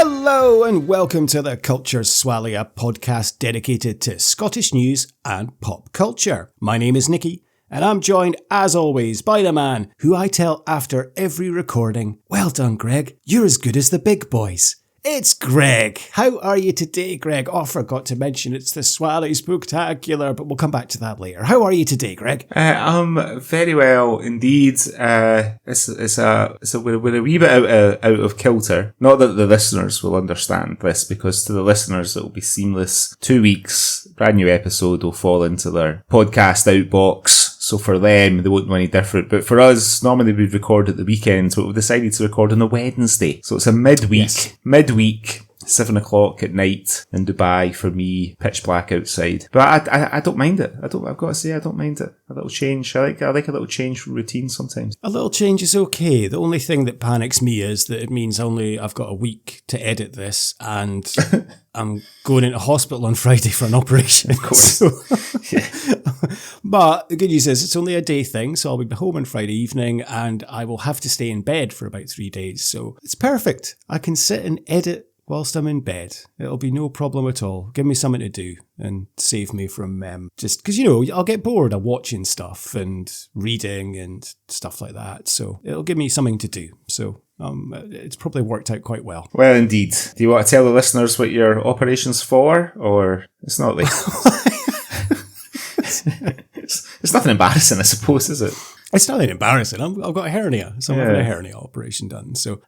Hello and welcome to the Culture Swally, a podcast dedicated to Scottish news and pop culture. My name is Nicky, and I'm joined, as always, by the man who I tell after every recording, "Well done, Greg, you're as good as the big boys." It's Greg. How are you today, Greg? Oh, I forgot to mention it's the Swally Spooktacular, but we'll come back to that later. How are you today, Greg? I'm very well indeed. We're a wee bit out of kilter. Not that the listeners will understand this, because to the listeners it will be seamless. 2 weeks, brand new episode will fall into their podcast outbox. So for them, they won't know any different. But for us, normally we'd record at the weekends, but we've decided to record on a Wednesday. So it's a midweek, 7 o'clock at night in Dubai for me, pitch black outside. But I don't mind it. I've got to say, I don't mind it. A little change. I like a little change from routine sometimes. A little change is okay. The only thing that panics me is that it means I've got a week to edit this, and I'm going into hospital on Friday for an operation. Of course. So, yeah. But the good news is it's only a day thing, so I'll be home on Friday evening and I will have to stay in bed for about 3 days. So it's perfect. I can sit and edit whilst I'm in bed. It'll be no problem at all. Give me something to do and save me from just because, I'll get bored of watching stuff and reading and stuff like that. So it'll give me something to do. So it's probably worked out quite well. Well, indeed. Do you want to tell the listeners what your operation's for, or it's not like... It's nothing embarrassing, I suppose, is it? It's nothing embarrassing. I've got a hernia, so I'm having a hernia operation done. So,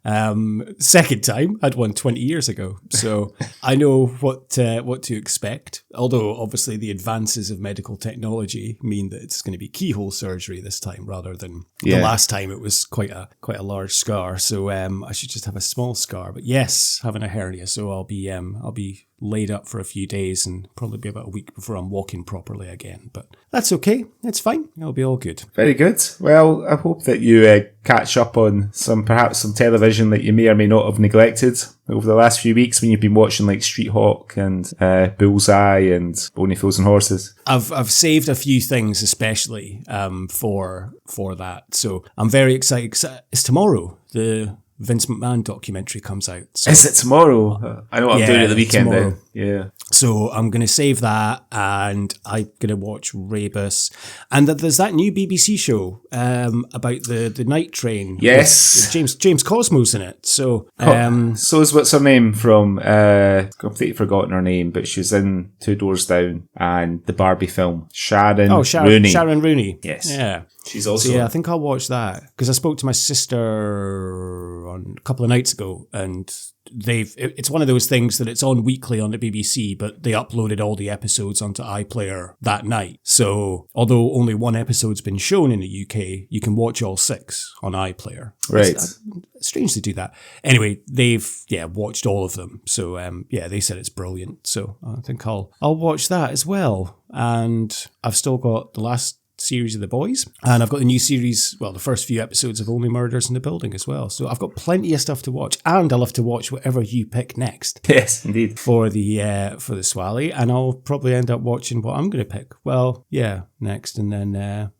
second time, I had one 20 years ago, so I know what to expect. Although, obviously, the advances of medical technology mean that it's going to be keyhole surgery this time, rather than the last time it was quite a large scar. So, I should just have a small scar. But yes, having a hernia, so I'll be laid up for a few days and probably be about a week before I'm walking properly again. But that's okay. It's fine. It'll be all good. Very good. Well, I hope that you catch up on perhaps some television that you may or may not have neglected over the last few weeks when you've been watching like Street Hawk and Bullseye and Boney Fools and Horses. I've saved a few things especially for that. So I'm very excited. It's tomorrow. The Vince McMahon documentary comes out. So, is it tomorrow? I know what I'm doing at the weekend then. Yeah. So I'm going to save that and I'm going to watch Rebus. And there's that new BBC show about the night train. Yes. James Cosmo's in it. So so is what's her name from, completely forgotten her name, but she was in Two Doors Down and the Barbie film. Sharon Rooney. Sharon Rooney. Yes. Yeah. She's also... So, I think I'll watch that because I spoke to my sister a couple of nights ago, and it's one of those things that it's on weekly on the BBC, but they uploaded all the episodes onto iPlayer that night. So although only one episode's been shown in the UK, you can watch all 6 on iPlayer. Right. It's strange to do that. Anyway, they've watched all of them. So they said it's brilliant. So I think I'll watch that as well. And I've still got the last series of The Boys, and I've got the new series, the first few episodes of Only Murders in the Building as well. So I've got plenty of stuff to watch, and I'll have to watch whatever you pick next. Yes, indeed. For the Swally, and I'll probably end up watching what I'm going to pick. Next, and then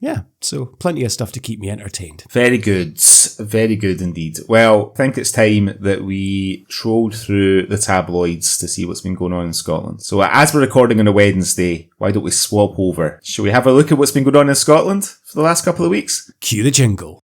so plenty of stuff to keep me entertained. Very good indeed. Well, I think it's time that we trolled through the tabloids to see what's been going on in Scotland. So as we're recording on a Wednesday, why don't we swap over? Shall we have a look at what's been going on in Scotland for the last couple of weeks? Cue the jingle.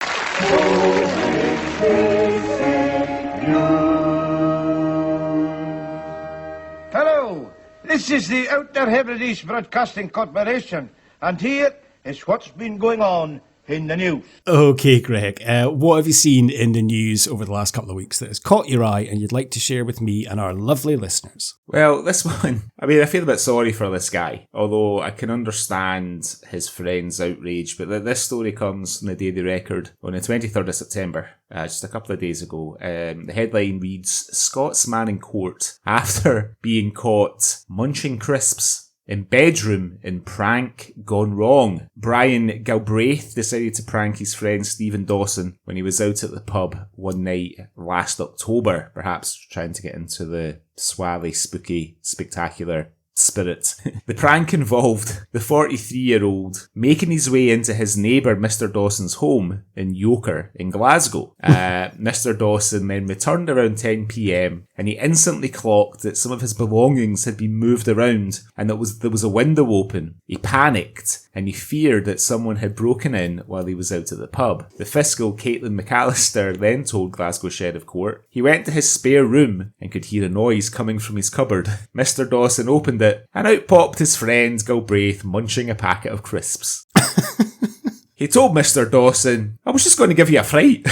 Hello, this is the Outer Hebrides Broadcasting Corporation, and here is what's been going on in the news. Okay, Greg, what have you seen in the news over the last couple of weeks that has caught your eye and you'd like to share with me and our lovely listeners? Well, this one, I feel a bit sorry for this guy, although I can understand his friend's outrage, but this story comes from the Daily Record on the 23rd of September, just a couple of days ago. The headline reads, "Scotsman in court after being caught munching crisps in bedroom in prank gone wrong." Brian Galbraith decided to prank his friend Stephen Dawson when he was out at the pub one night last October, perhaps trying to get into the Swally Spooktacular spirit. The prank involved the 43-year-old making his way into his neighbour Mr. Dawson's home in Yoker in Glasgow. Mr. Dawson then returned around 10 p.m. and he instantly clocked that some of his belongings had been moved around and that there was a window open. He panicked and he feared that someone had broken in while he was out at the pub. The fiscal Caitlin McAllister then told Glasgow Sheriff Court he went to his spare room and could hear a noise coming from his cupboard. Mr. Dawson opened it and out popped his friend Galbraith munching a packet of crisps. He told Mr. Dawson, "I was just going to give you a fright."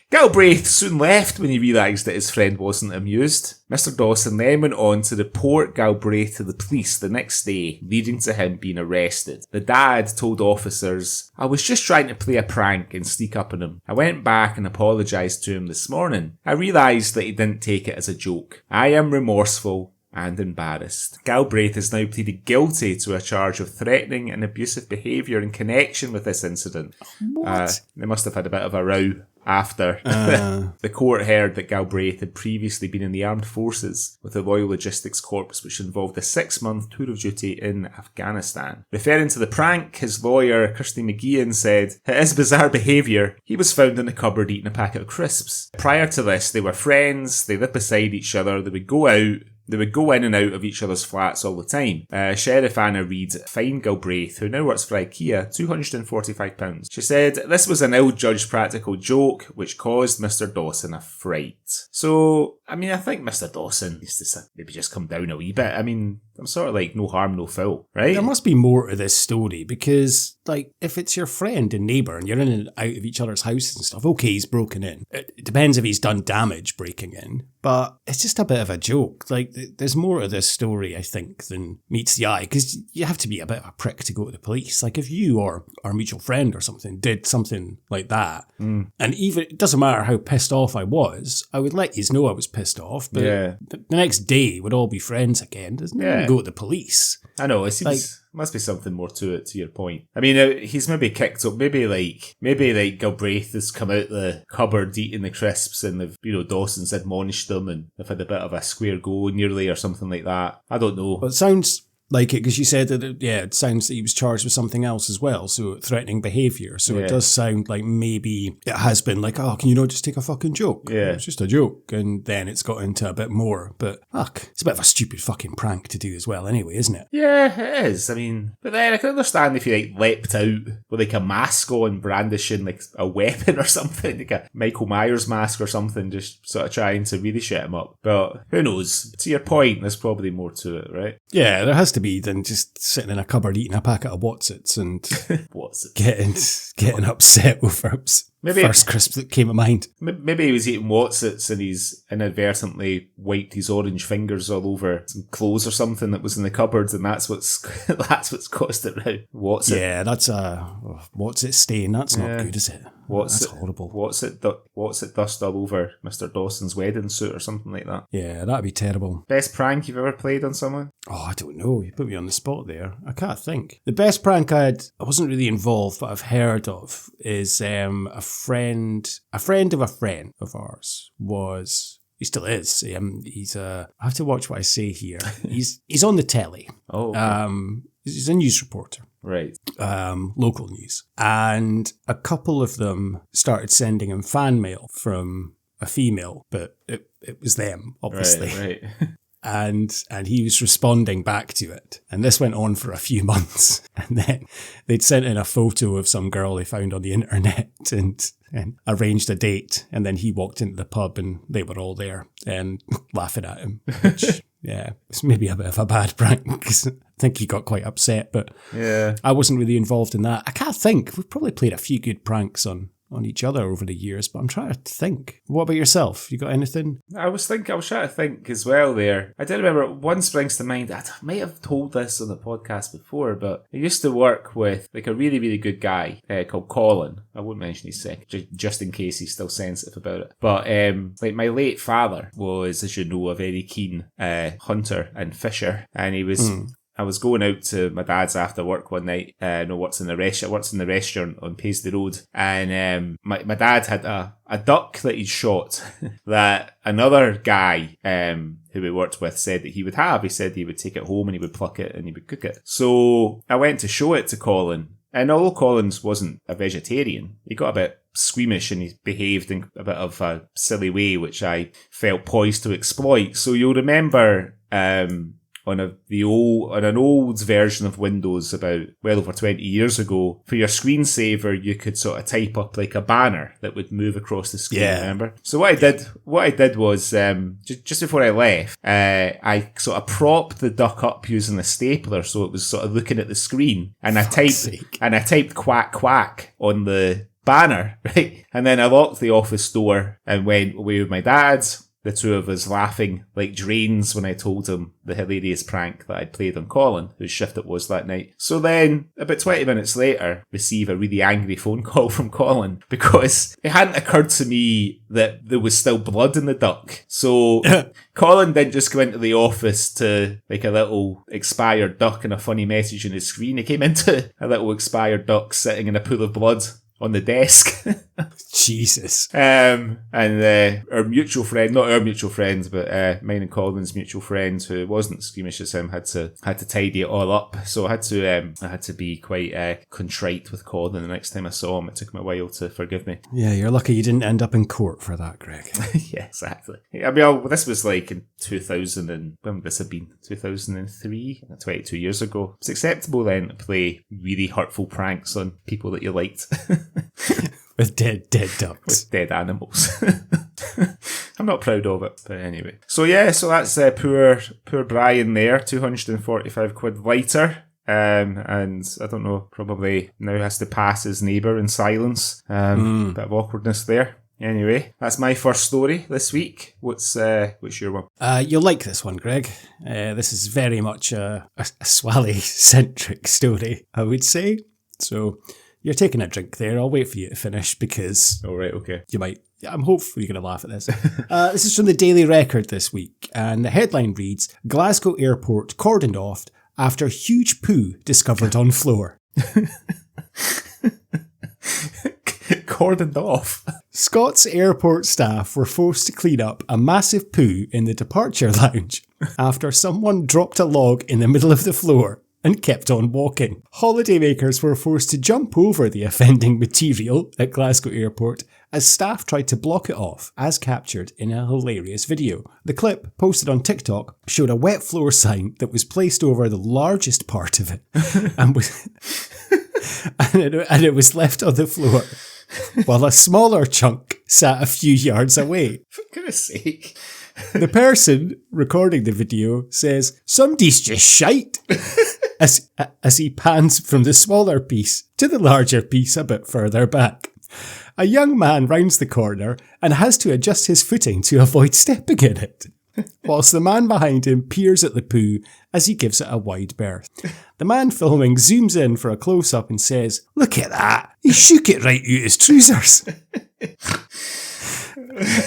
Galbraith soon left when he realised that his friend wasn't amused. Mr. Dawson then went on to report Galbraith to the police the next day, leading to him being arrested. The dad told officers, "I was just trying to play a prank and sneak up on him. I went back and apologised to him this morning. I realised that he didn't take it as a joke. I am remorseful and embarrassed." Galbraith has now pleaded guilty to a charge of threatening and abusive behaviour in connection with this incident. What? They must have had a bit of a row after. The court heard that Galbraith had previously been in the armed forces with the Royal Logistics Corps, which involved a 6-month tour of duty in Afghanistan. Referring to the prank, his lawyer, Kirsty McGeehan, said, "It is bizarre behaviour. He was found in the cupboard eating a packet of crisps. Prior to this, they were friends, they lived beside each other, they would go out, they would go in and out of each other's flats all the time." Sheriff Anna Reid fined Galbraith, who now works for IKEA, £245. She said, "This was an ill-judged practical joke which caused Mr. Dawson a fright." So, I mean, I think Mr. Dawson needs to maybe just come down a wee bit. I mean, I'm sort of like no harm, no foul, right? There must be more to this story because, like, if it's your friend and neighbour and you're in and out of each other's houses and stuff, okay, he's broken in. It depends if he's done damage breaking in, but it's just a bit of a joke. Like, there's more to this story, I think, than meets the eye because you have to be a bit of a prick to go to the police. Like, if you or our mutual friend or something did something like that, and even, it doesn't matter how pissed off I was, I would let you know I was pissed off, but the next day we'd all be friends again. Doesn't it? Go to the police. I know, it seems... Like, must be something more to it, to your point. I mean, he's maybe kicked up, maybe Galbraith has come out the cupboard eating the crisps and Dawson's admonished them and they've had a bit of a square go nearly or something like that. I don't know. Well, it sounds like it because you said that, it sounds that he was charged with something else as well, so threatening behaviour. So it does sound like maybe it has been like, oh, can you not just take a fucking joke? Yeah. It's just a joke. And then it's got into a bit more. But, fuck, it's a bit of a stupid fucking prank to do as well anyway, isn't it? Yeah, it is. I mean, but then I can understand if you, leapt out with, a mask on, brandishing, a weapon or something, like a Michael Myers mask or something, just sort of trying to really shut him up. But who knows? To your point, there's probably more to it, right? Yeah, there has to be than just sitting in a cupboard eating a packet of Wotsits and getting upset over first crisp that came to mind. Maybe he was eating Wotsits and he's inadvertently wiped his orange fingers all over some clothes or something that was in the cupboard, and that's what's caused it now. Wotsit. Yeah, that's a Wotsit stain. That's not good, is it? That's horrible. Wotsit dust all over Mr. Dawson's wedding suit or something like that. Yeah, that'd be terrible. Best prank you've ever played on someone? Oh, I don't know. You put me on the spot there. I can't think. The best prank I wasn't really involved, but I've heard of is a friend of a friend of ours was. He still is. He's I have to watch what I say here. He's on the telly. Oh. Okay. He's a news reporter. Right. Local news. And a couple of them started sending him fan mail from a female, but it was them, obviously. Right. And he was responding back to it. And this went on for a few months. And then they'd sent in a photo of some girl they found on the internet and arranged a date. And then he walked into the pub and they were all there and laughing at him, which, it's maybe a bit of a bad prank because I think he got quite upset, but I wasn't really involved in that. I can't think. We've probably played a few good pranks on each other over the years, but I'm trying to think. What about yourself? You got anything? I was trying to think as well there. I did remember, one springs to mind. I might have told this on the podcast before, but I used to work with a really, really good guy called Colin. I won't mention his second, just in case he's still sensitive about it. But my late father was, as you know, a very keen hunter and fisher, and he was I was going out to my dad's after work one night. Works in the restaurant on Paisley Road, and my dad had a duck that he'd shot that another guy who we worked with said that he would have. He said he would take it home and he would pluck it and he would cook it. So I went to show it to Colin, and although Collins wasn't a vegetarian, he got a bit squeamish and he behaved in a bit of a silly way, which I felt poised to exploit. So you'll remember on an old version of Windows about well over 20 years ago, for your screensaver, you could sort of type up like a banner that would move across the screen, remember? So what I did was, just before I left, I sort of propped the duck up using a stapler so it was sort of looking at the screen, and I typed quack quack on the banner, right? And then I locked the office door and went away with my dad. The two of us laughing like drains when I told him the hilarious prank that I'd played on Colin, whose shift it was that night. So then, about 20 minutes later, receive a really angry phone call from Colin because it hadn't occurred to me that there was still blood in the duck. So Colin didn't just go into the office to like a little expired duck and a funny message on his screen. He came into a little expired duck sitting in a pool of blood on the desk. Jesus. And our mutual friend, not our mutual friend, but mine and Colin's mutual friend, who wasn't as squeamish as him, had to tidy it all up. So I had to be quite contrite with Colin the next time I saw him. It took him a while to forgive me. Yeah, you're lucky you didn't end up in court for that, Greg. Yeah, exactly. I mean, this was like in 2000 and when would this have been? 2003, 22 years ago. It's acceptable then to play really hurtful pranks on people that you liked. With dead ducks. With dead animals. I'm not proud of it, but anyway. So that's poor Brian there, 245 quid lighter. And I don't know, probably now has to pass his neighbour in silence. Bit of awkwardness there. Anyway, that's my first story this week. What's your one? You'll like this one, Greg. This is very much a Swally-centric story, I would say. So you're taking a drink there. I'll wait for you to finish because... All right, okay. You might... I'm hopeful you're going to laugh at this. This is from the Daily Record this week, and the headline reads, Glasgow Airport cordoned off after huge poo discovered on floor. Cordoned off? Scots airport staff were forced to clean up a massive poo in the departure lounge after someone dropped a log in the middle of the floor and kept on walking. Holidaymakers were forced to jump over the offending material at Glasgow Airport as staff tried to block it off, as captured in a hilarious video. The clip, posted on TikTok, showed a wet floor sign that was placed over the largest part of it and it was left on the floor, while a smaller chunk sat a few yards away. For goodness sake. The person recording the video says, "Somebody's just shite," as he pans from the smaller piece to the larger piece a bit further back. A young man rounds the corner and has to adjust his footing to avoid stepping in it, whilst the man behind him peers at the poo as he gives it a wide berth. The man filming zooms in for a close-up and says, "Look at that, he shook it right out his trousers."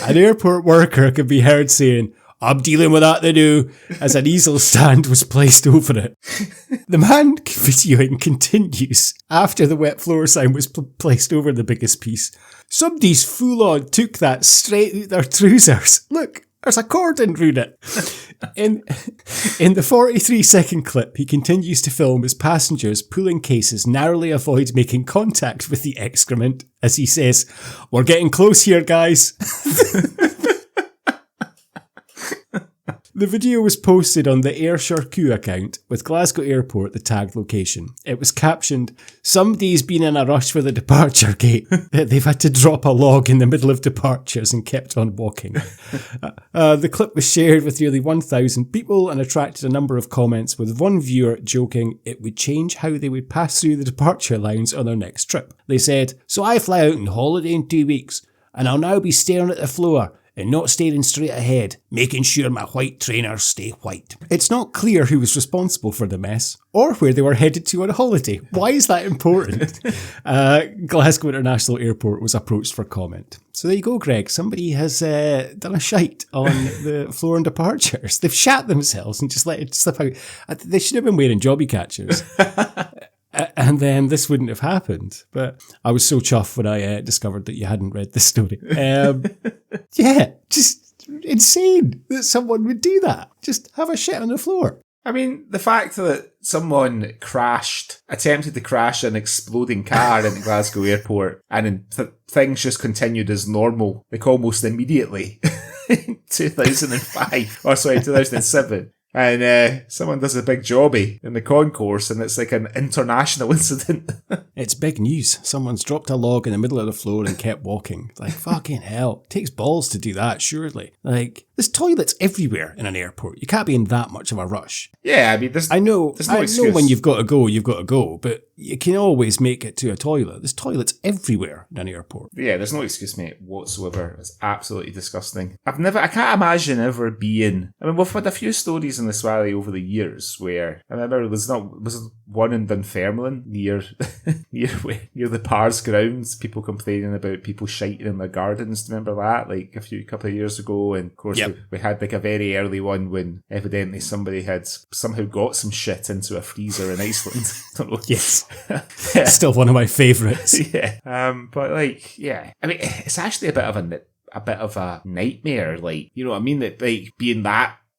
An airport worker could be heard saying, "I'm dealing with that to do," as an easel stand was placed over it. The man videoing continues after the wet floor sign was placed over the biggest piece. "Somebody's full on took that straight out their trousers. Look, there's a cordon round it." In the 43-second clip, he continues to film as passengers pulling cases narrowly avoid making contact with the excrement as he says, "We're getting close here, guys." The video was posted on the Air Shirku account with Glasgow Airport the tagged location. It was captioned, "Somebody's been in a rush for the departure gate. They've had to drop a log in the middle of departures and kept on walking." The clip was shared with nearly 1,000 people and attracted a number of comments, with one viewer joking it would change how they would pass through the departure lines on their next trip. They said, "So I fly out on holiday in 2 weeks and I'll now be staring at the floor and not staring straight ahead, making sure my white trainers stay white. It's not clear who was responsible for the mess or where they were headed to on holiday. Why is that important? Glasgow International Airport was approached for comment. So there you go, Greg. Somebody has done a shite on the floor and departures. They've shat themselves and just let it slip out. They should have been wearing jobby catchers. And then this wouldn't have happened. But I was so chuffed when I discovered that you hadn't read this story. Yeah, just insane that someone would do that. Just have a shit on the floor. I mean, the fact that someone attempted to crash an exploding car in Glasgow airport, and things just continued as normal, like almost immediately in 2007. And someone does a big jobby in the concourse and it's like an international incident. It's big news. Someone's dropped a log in the middle of the floor and kept walking. Like, fucking hell. It takes balls to do that, surely. Like, there's toilets everywhere in an airport. You can't be in that much of a rush. Yeah, I mean, I know excuse. when you've got to go, but you can always make it to a toilet. There's toilets everywhere in an airport. Yeah, there's no excuse, mate, whatsoever. It's absolutely disgusting. I can't imagine ever being... I mean, we've had a few stories in the Swally over the years where... I remember was one in Dunfermline near the Pars grounds, people complaining about people shiting in their gardens. Do you remember that? Like a couple of years ago. And of course, yep. we had like a very early one when evidently somebody had somehow got some shit into a freezer in Iceland. Don't know. Yes. Still one of my favourites. Yeah. But like, yeah. I mean, it's actually a bit of a nightmare. Like, you know what I mean? That like being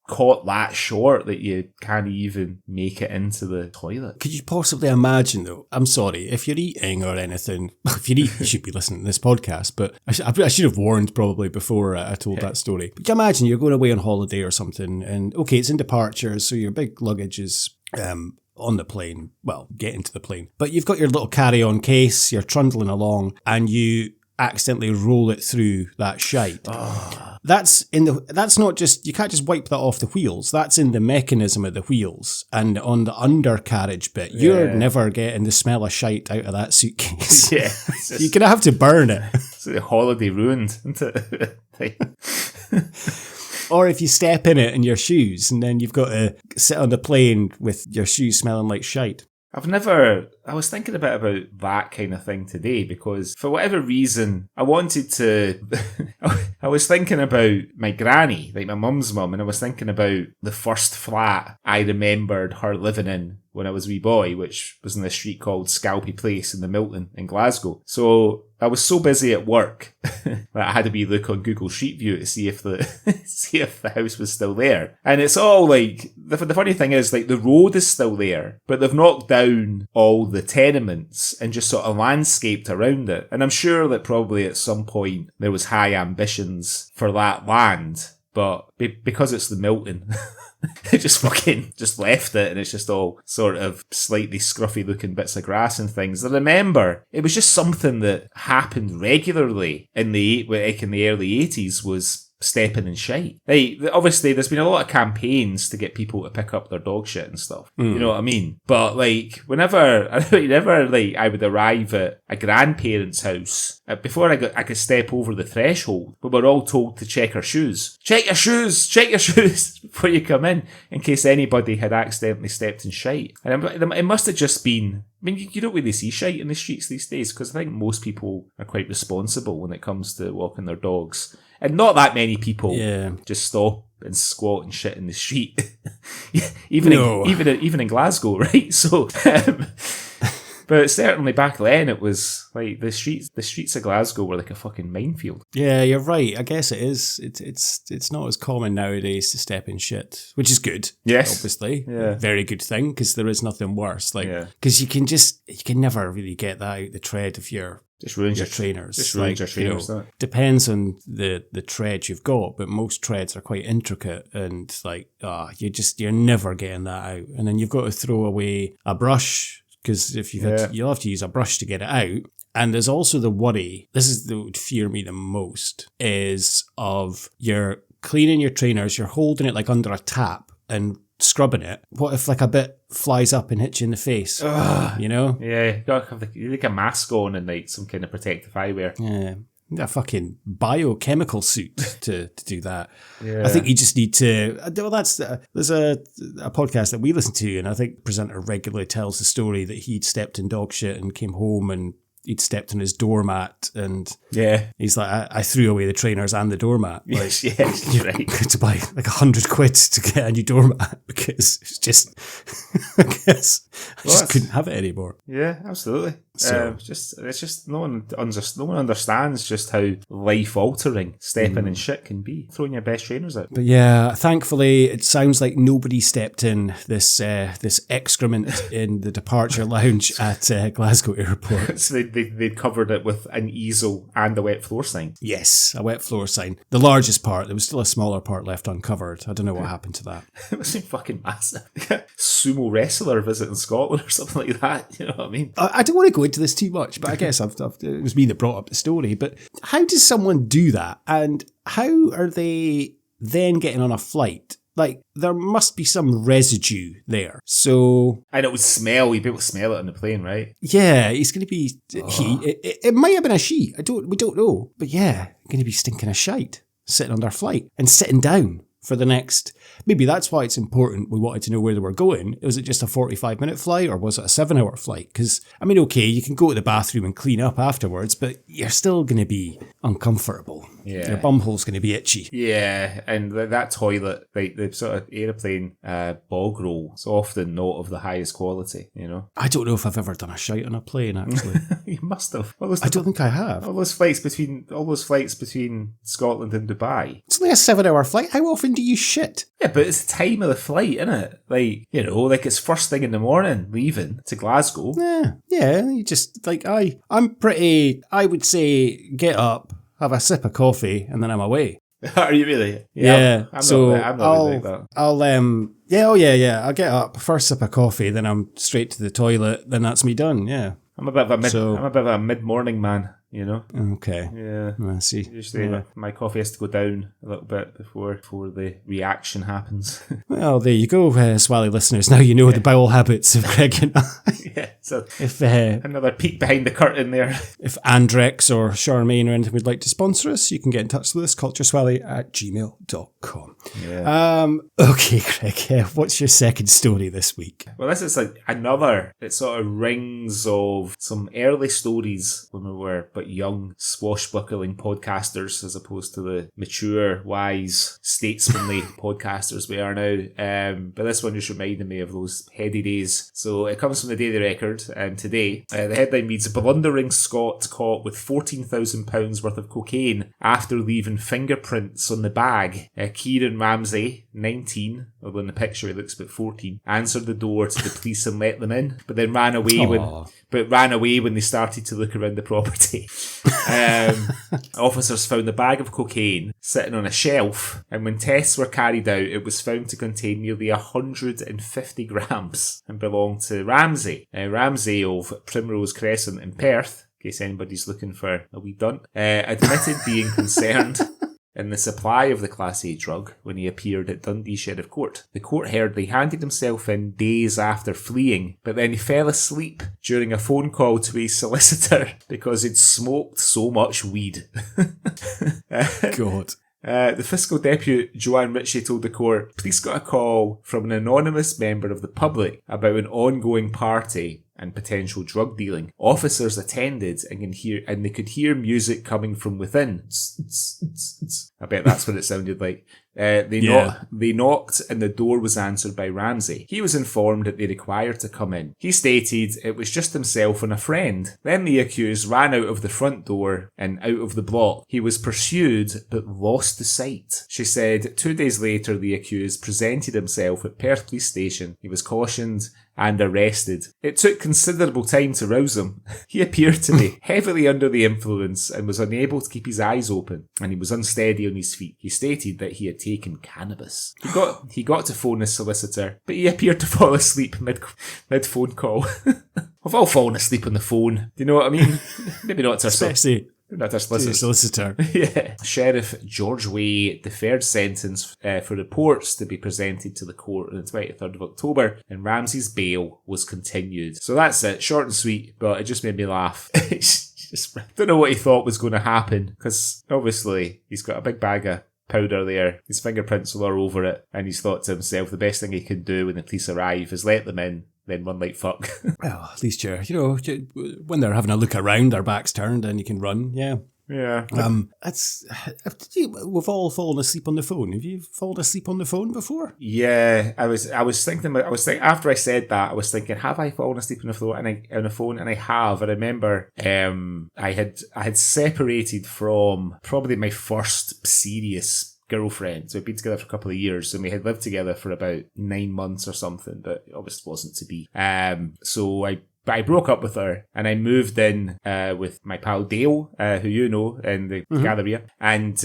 caught that short that you can't even make it into the toilet. Could you possibly imagine, though? I'm sorry, if you're eating or anything, if you eat, you should be listening to this podcast, but I should have warned probably before I told that story. But you imagine you're going away on holiday or something, and okay, it's in departures, so your big luggage is on the plane, well, getting to the plane, but you've got your little carry-on case, you're trundling along, and you accidentally roll it through that shite. That's not just, you can't just wipe that off the wheels. That's in the mechanism of the wheels. And on the undercarriage bit, you're never getting the smell of shite out of that suitcase. Yeah. You're going to have to burn it. It's a holiday ruined, isn't it? Or if you step in it in your shoes and then you've got to sit on the plane with your shoes smelling like shite. I was thinking a bit about that kind of thing today because for whatever reason, I wanted to, I was thinking about my granny, like my mum's mum, and I was thinking about the first flat I remembered her living in when I was a wee boy, which was in a street called Scalpy Place in the Milton in Glasgow. So I was so busy at work that I had a wee look on Google Street View to see if the house was still there. And it's all like, the funny thing is, like, the road is still there, but they've knocked down all the tenements and just sort of landscaped around it. And I'm sure that probably at some point there was high ambitions for that land, but because it's the Milton... They just left it and it's just all sort of slightly scruffy looking bits of grass and things. I remember it was just something that happened regularly in the early 80s was stepping in shite. Like, obviously there's been a lot of campaigns to get people to pick up their dog shit and stuff. You know what I mean? But like, whenever I would arrive at a grandparent's house, before I could step over the threshold, we were all told to check our shoes. Check your shoes before you come in case anybody had accidentally stepped in shite. And it must have just been, I mean, you don't really see shite in the streets these days because I think most people are quite responsible when it comes to walking their dogs. And not that many people just stop and squat and shit in the street. even in Glasgow, right? So, but certainly back then it was like the streets of Glasgow were like a fucking minefield. Yeah, you're right. I guess it is. It's not as common nowadays to step in shit, which is good. Yes, obviously, very good thing because there is nothing worse. Like, because you can never really get that out the tread of your. Just ruins your trainers. Just ruins your trainers. You know, depends on the tread you've got, but most treads are quite intricate and like, you're never getting that out. And then you've got to throw away a brush because if you'll have to use a brush to get it out. And there's also the worry, this is what would fear me the most, is of you're cleaning your trainers, you're holding it like under a tap and scrubbing it. What if like a bit flies up and hits you in the face? You know? Yeah, you gotta have like a mask on and like some kind of protective eyewear. Yeah. a fucking biochemical suit to do that. Yeah. I think you just need to. Well, there's a podcast that we listen to, and I think the presenter regularly tells the story that he'd stepped in dog shit and came home and he'd stepped on his doormat, and he's like, I threw away the trainers and the doormat. Like, yes, you're right. To buy like £100 to get a new doormat because it's just, I guess, I just couldn't have it anymore. Yeah, absolutely. So, it's just no one understands just how life altering stepping in shit can be. Throwing your best trainers out. But yeah, thankfully, it sounds like nobody stepped in this excrement in the departure lounge at Glasgow Airport. So they'd covered it with an easel and a wet floor sign. Yes, a wet floor sign. The largest part. There was still a smaller part left uncovered. I don't know what happened to that. It was fucking massive. Sumo wrestler visiting Scotland or something like that. You know what I mean? I don't want to go into this too much, but I guess it was me that brought up the story. But how does someone do that? And how are they then getting on a flight? Like, there must be some residue there. So... And it would smell. You'd be able to smell it on the plane, right? Yeah, it's going to be... It might have been a she. We don't know. But yeah, going to be stinking a shite sitting on their flight and sitting down for the next... Maybe that's why it's important we wanted to know where they were going. Was it just a 45-minute flight or was it a 7-hour flight? Because, I mean, okay, you can go to the bathroom and clean up afterwards, but you're still going to be uncomfortable. Yeah. Your bumhole's going to be itchy. Yeah, and that toilet, like the sort of aeroplane bog roll, is often not of the highest quality, you know? I don't know if I've ever done a shite on a plane, actually. You must have. I don't think I have. All those flights between Scotland and Dubai. It's only a 7-hour flight. How often do you shit? Yeah, but it's the time of the flight, isn't it? Like, you know, like it's first thing in the morning, leaving to Glasgow. Yeah, you just, like, I would say, get up, have a sip of coffee, and then I'm away. Are you really? Yeah. I'm not really like that. I'll get up, first sip of coffee, then I'm straight to the toilet, then that's me done, yeah. I'm a bit of a mid-morning man, you know? Okay. Yeah. I see. Usually my coffee has to go down a little bit before the reaction happens. Well, there you go, Swally listeners. Now you know the bowel habits of Greg and I. Yeah, so if another peek behind the curtain there. If Andrex or Charmaine or anything would like to sponsor us, you can get in touch with us, cultureswally@gmail.com. Yeah. Okay, Greg, what's your second story this week? Well, this is like another, it sort of rings of some early stories when we were but young, swashbuckling podcasters as opposed to the mature, wise, statesmanly podcasters we are now. But this one just reminded me of those heady days. So it comes from the Daily Record today. The headline reads, blundering Scot caught with £14,000 worth of cocaine after leaving fingerprints on the bag. Kieran Ramsey, 19, although in the picture he looks about 14, answered the door to the police and let them in, but then ran away when they started to look around the property. Officers found a bag of cocaine sitting on a shelf, and when tests were carried out, it was found to contain nearly 150 grams and belonged to Ramsey. Ramsey of Primrose Crescent in Perth, in case anybody's looking for a wee dunt, admitted being concerned in the supply of the Class A drug when he appeared at Dundee Sheriff Court. The court heard he handed himself in days after fleeing, but then he fell asleep during a phone call to his solicitor because he'd smoked so much weed. God. The fiscal deputy, Joanne Ritchie, told the court, police got a call from an anonymous member of the public about an ongoing party and potential drug dealing. Officers attended and they could hear music coming from within. I bet that's what it sounded like. They knocked and the door was answered by Ramsey. He was informed that they required to come in. He stated it was just himself and a friend. Then the accused ran out of the front door and out of the block. He was pursued but lost to sight. She said 2 days later the accused presented himself at Perth Police Station. He was cautioned and arrested. It took considerable time to rouse him. He appeared to be heavily under the influence and was unable to keep his eyes open, and he was unsteady on his feet. He stated that he had taken cannabis. He got to phone his solicitor, but he appeared to fall asleep mid phone call. We've all fallen asleep on the phone. Do you know what I mean? Maybe not to Not a solicitor. Yeah. Sheriff George Way deferred sentence for reports to be presented to the court on the 23rd of October, and Ramsey's bail was continued. So that's it. Short and sweet, but it just made me laugh. I don't know what he thought was going to happen, because obviously he's got a big bag of powder there. His fingerprints are all over it, and he's thought to himself the best thing he can do when the police arrive is let them in, then run like fuck. Well, at least when they're having a look around, their back's turned, and you can run. Yeah. Yeah. We've all fallen asleep on the phone. Have you fallen asleep on the phone before? Yeah, I was thinking after I said that, I was thinking, have I fallen asleep on the phone? And I have. I remember, I had separated from probably my first serious girlfriend. So we'd been together for a couple of years, and we had lived together for about 9 months or something, but it obviously wasn't to be. So I broke up with her, and I moved in with my pal Dale, who you know, in the Galleria. And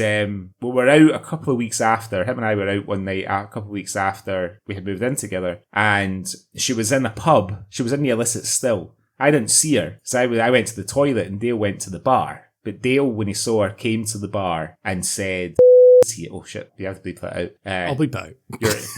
we were out a couple of weeks after. Him and I were out one night a couple of weeks after we had moved in together. And she was in a pub. She was in the illicit still. I didn't see her, so I went to the toilet, and Dale went to the bar. But Dale, when he saw her, came to the bar and said... Here. Oh shit, you have to bleep that out. I'll bleep that out.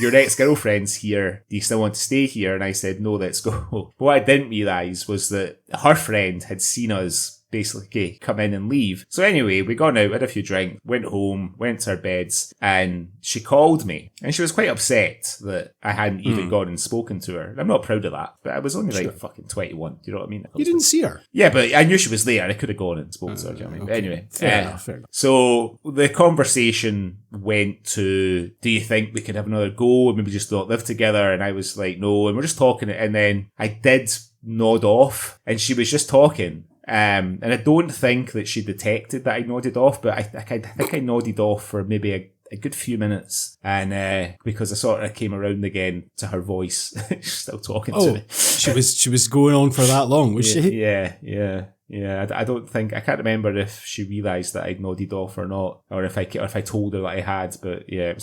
your ex-girlfriend's here. Do you still want to stay here? And I said, no, let's go. But what I didn't realise was that her friend had seen us basically come in and leave. So anyway, we gone out, had a few drinks, went home, went to our beds, and she called me. And she was quite upset that I hadn't even gone and spoken to her. I'm not proud of that, but I was only like fucking 21. Do you know what I mean? You didn't see her? Yeah, but I knew she was there. I could have gone and spoken to her. Do you know what I mean? Okay. But anyway. Fair enough. So the conversation went to, do you think we could have another go and maybe just not live together? And I was like, no. And we're just talking. And then I did nod off, and she was just talking. And I don't think that she detected that I nodded off, but I think I nodded off for maybe a good few minutes. And because I sort of came around again to her voice, she's still talking to me. she was going on for that long, was she? Yeah. I don't think, I can't remember if she realised that I'd nodded off or not, or if I told her that I had. But yeah,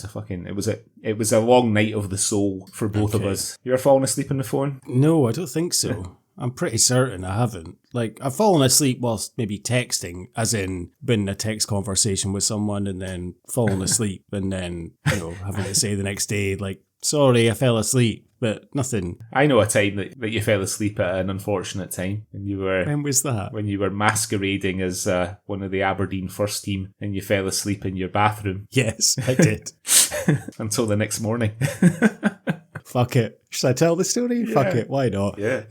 it was a long night of the soul for both of us. You ever fallen asleep on the phone? No, I don't think so. I'm pretty certain I haven't. Like, I've fallen asleep whilst maybe texting, as in been in a text conversation with someone and then fallen asleep and then, having to say the next day, like, sorry, I fell asleep, but nothing. I know a time that you fell asleep at an unfortunate time. When was that? When you were masquerading as one of the Aberdeen first team and you fell asleep in your bathroom. Yes, I did. Until the next morning. Fuck it. Should I tell the story? Yeah. Fuck it. Why not? Yeah.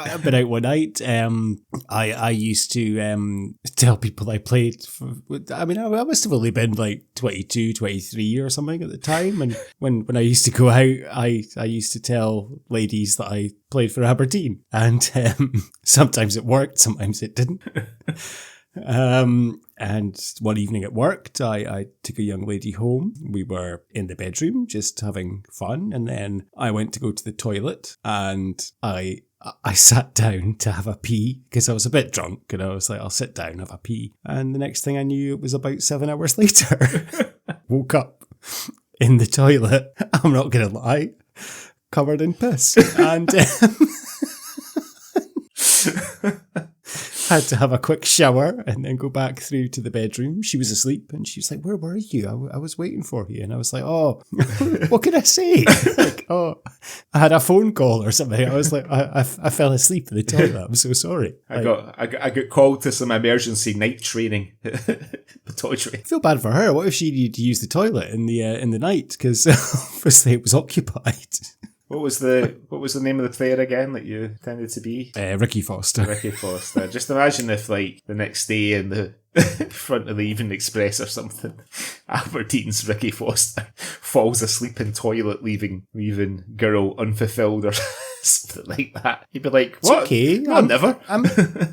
I've been out one night. I used to tell people I played for, I must have only been like 22, 23 or something at the time. And when I used to go out, I used to tell ladies that I played for Aberdeen. And sometimes it worked, sometimes it didn't. And one evening at work, I took a young lady home. We were in the bedroom just having fun, and then I went to go to the toilet, and I sat down to have a pee because I was a bit drunk, and I was like, I'll sit down, have a pee. And the next thing I knew, it was about 7 hours later. Woke up in the toilet, I'm not going to lie, covered in piss. And had to have a quick shower and then go back through to the bedroom. She was asleep and she was like, where were you? I was waiting for you. And I was like, oh, what can I say? Like, oh, I had a phone call or something. I was like, I fell asleep in the toilet. I'm so sorry. I got called to some emergency night training. I feel bad for her. What if she needed to use the toilet in the night? Because obviously it was occupied. What was the name of the player again that you tended to be? Ricky Foster. Ricky Foster. Just imagine if, like, the next day in the front of the Evening Express or something, Aberdeen's Ricky Foster falls asleep in toilet, leaving girl unfulfilled or something like that. You'd be like, what? It's okay. No, never.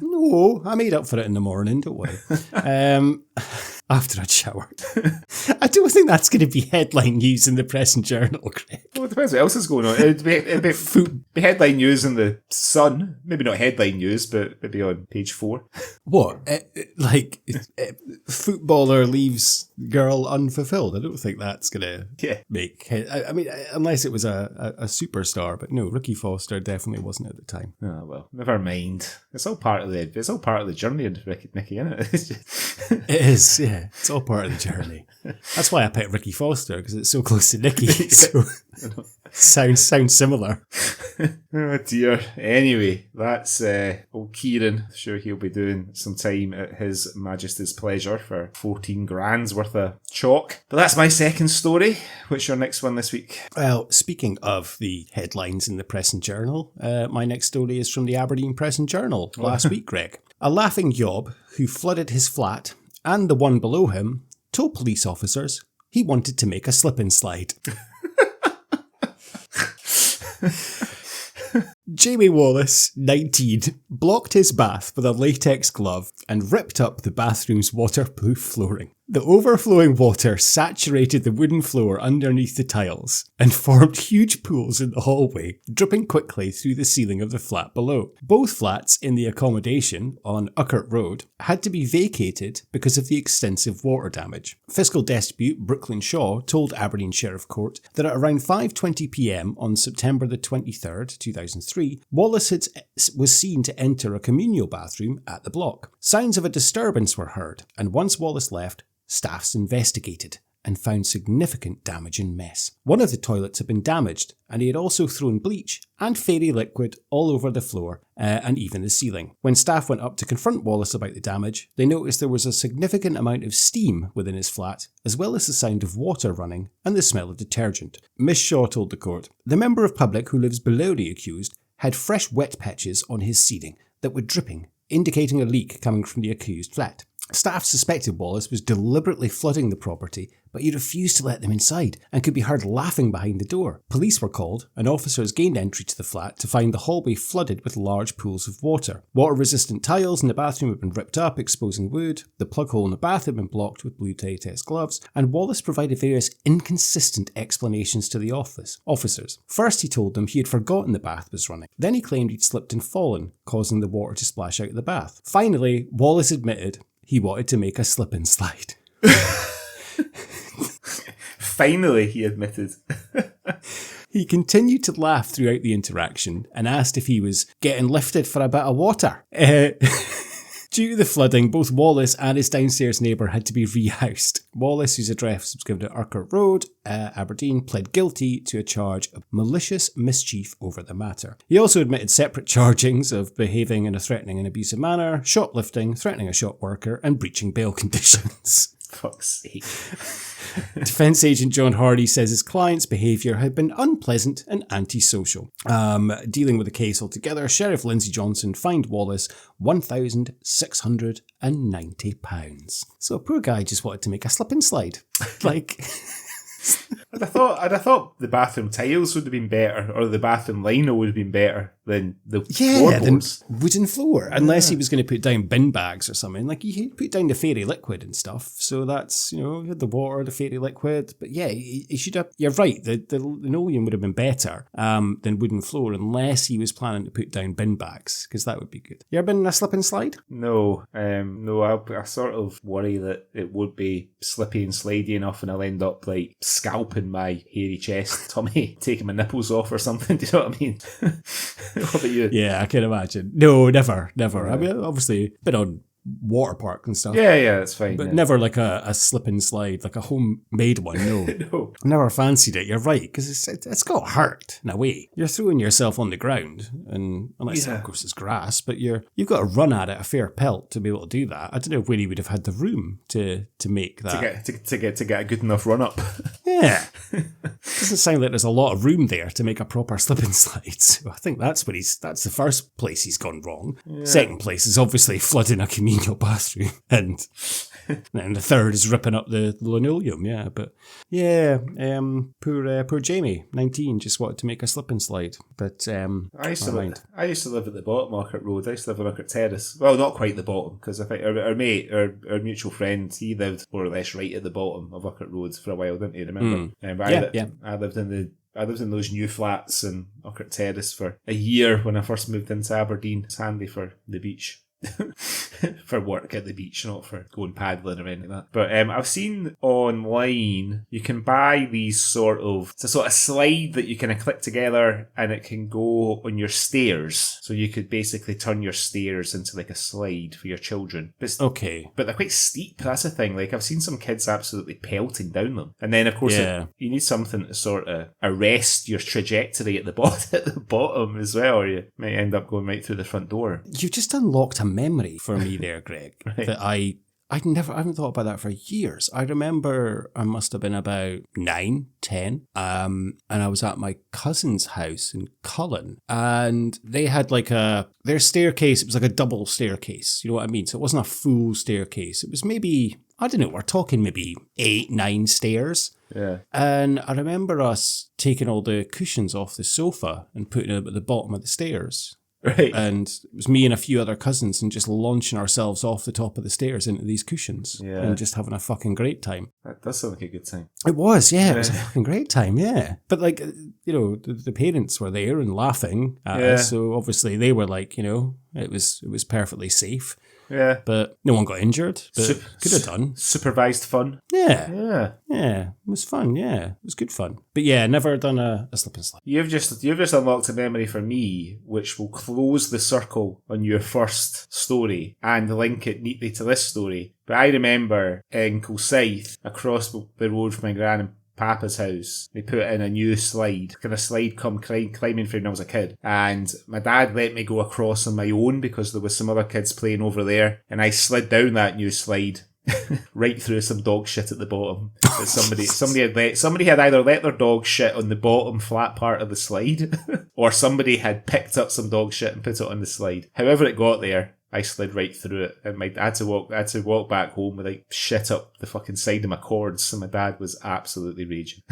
No, I made up for it in the morning, don't worry. after I'd showered. I don't think that's going to be headline news in the Press and Journal, Greg. Well, it depends what else is going on. It'd be headline news in the Sun. Maybe not headline news, but maybe on page 4. What? Footballer leaves girl unfulfilled. I don't think that's going to make... I mean, unless it was a superstar, but no, Ricky Foster definitely wasn't at the time. Oh, well, never mind. It's all part of the journey of Nicky, isn't it? It is, yeah. It's all part of the journey. That's why I picked Ricky Foster, because it's so close to Nicky. So sounds similar. Oh dear. Anyway, that's old Kieran. Sure, he'll be doing some time at His Majesty's pleasure for 14 grand's worth of chalk. But that's my second story. What's your next one this week? Well, speaking of the headlines in the Press and Journal, my next story is from the Aberdeen Press and Journal last week, Greg. A laughing yob who flooded his flat and the one below him told police officers he wanted to make a slip and slide. Jamie Wallace, 19, blocked his bath with a latex glove and ripped up the bathroom's waterproof flooring. The overflowing water saturated the wooden floor underneath the tiles and formed huge pools in the hallway, dripping quickly through the ceiling of the flat below. Both flats in the accommodation on Uckert Road had to be vacated because of the extensive water damage. Fiscal Dispute Brooklyn Shaw told Aberdeen Sheriff Court that at around 5:20pm on September the 23rd, 2003, Wallace was seen to enter a communal bathroom at the block. Sounds of a disturbance were heard, and once Wallace left, staffs investigated and found significant damage and mess. One of the toilets had been damaged, and he had also thrown bleach and fairy liquid all over the floor and even the ceiling. When staff went up to confront Wallace about the damage, they noticed there was a significant amount of steam within his flat, as well as the sound of water running and the smell of detergent. Miss Shaw told the court, the member of public who lives below the accused had fresh wet patches on his ceiling that were dripping, indicating a leak coming from the accused flat. Staff suspected Wallace was deliberately flooding the property, but he refused to let them inside and could be heard laughing behind the door. Police were called, and officers gained entry to the flat to find the hallway flooded with large pools of water. Water-resistant tiles in the bathroom had been ripped up, exposing wood, the plug hole in the bath had been blocked with blue latex gloves, and Wallace provided various inconsistent explanations to the officers. First, he told them he had forgotten the bath was running. Then he claimed he'd slipped and fallen, causing the water to splash out of the bath. Finally, Wallace admitted he wanted to make a slip and slide. Finally, he admitted. He continued to laugh throughout the interaction and asked if he was getting lifted for a bit of water. Due to the flooding, both Wallace and his downstairs neighbour had to be rehoused. Wallace, whose address was given at Uckert Road, Aberdeen, pled guilty to a charge of malicious mischief over the matter. He also admitted separate chargings of behaving in a threatening and abusive manner, shoplifting, threatening a shop worker, and breaching bail conditions. Fuck's sake. Defence agent John Hardy says his client's behaviour had been unpleasant and antisocial. Dealing with the case altogether, Sheriff Lindsay Johnson fined Wallace £1,690. So poor guy just wanted to make a slip and slide. Like... I'd have thought the bathroom tiles would have been better, or the bathroom lino would have been better than the floorboards. The wooden floor. Unless he was going to put down bin bags or something. Like, he put down the fairy liquid and stuff. So that's, you had the water, the fairy liquid. But yeah, he should have... You're right, the linoleum would have been better than wooden floor, unless he was planning to put down bin bags, because that would be good. You ever been in a slip and slide? No. I sort of worry that it would be slippy and slidey enough and I'll end up, like, scalping my hairy chest tummy, taking my nipples off or something. Do you know what I mean? What about you? Yeah, I can imagine. No, never. Yeah. I mean, obviously, been on water park and stuff. Yeah, that's fine. But never like a slip and slide, like a homemade one, no. No. Never fancied it, you're right, because it's got to hurt in a way. You're throwing yourself on the ground, and unless of course it's grass, but you've got to run at it a fair pelt to be able to do that. I don't know where he would have had the room to make that. To get a good enough run up. Yeah. Doesn't sound like there's a lot of room there to make a proper slip and slide. So I think that's the first place he's gone wrong. Yeah. Second place is obviously flooding a communal bathroom and And the third is ripping up the linoleum, yeah. But yeah, poor Jamie, 19, just wanted to make a slip and slide. But I used to live at the bottom of Uckert Road. I used to live on Uckert Terrace. Well, not quite the bottom, because I think our mate, our mutual friend, he lived more or less right at the bottom of Uckert Road for a while, didn't he? Remember? I lived in those new flats in Uckert Terrace for a year when I first moved into Aberdeen. It's handy for the beach. For work at the beach, not for going paddling or anything like that. But I've seen online you can buy these it's a sort of slide that you kind of click together and it can go on your stairs. So you could basically turn your stairs into like a slide for your children. But they're quite steep, that's the thing. Like I've seen some kids absolutely pelting down them. And then of course you need something to sort of arrest your trajectory at the bottom as well, or you might end up going right through the front door. You've just unlocked a memory for me there, Greg, Right. that I haven't thought about that for years. I remember I must have been about 9, 10, and I was at my cousin's house in Cullen, and they had their staircase, it was like a double staircase, you know what I mean? So it wasn't a full staircase. It was maybe, I don't know, we're talking maybe 8, 9 stairs. Yeah. And I remember us taking all the cushions off the sofa and putting them at the bottom of the stairs. Right. And it was me and a few other cousins and just launching ourselves off the top of the stairs into these cushions and just having a fucking great time. That does sound like a good time. It was, yeah. It was a fucking great time, yeah. But the parents were there and laughing at us, so obviously they were like, it was perfectly safe. Yeah. But no one got injured. But could have done. Supervised fun. Yeah. Yeah. Yeah. It was fun, yeah. It was good fun. But yeah, never done a slip and slide. You've just unlocked a memory for me, which will close the circle on your first story and link it neatly to this story. But I remember in Kilsyth, across the road from my gran and Papa's house, they put in a new slide, kind of slide climbing frame when I was a kid, and my dad let me go across on my own because there was some other kids playing over there, and I slid down that new slide right through some dog shit at the bottom. Somebody had either let their dog shit on the bottom flat part of the slide or somebody had picked up some dog shit and put it on the slide. However it got there, I slid right through it, and I had to walk back home with shit up the fucking side of my cords, so my dad was absolutely raging.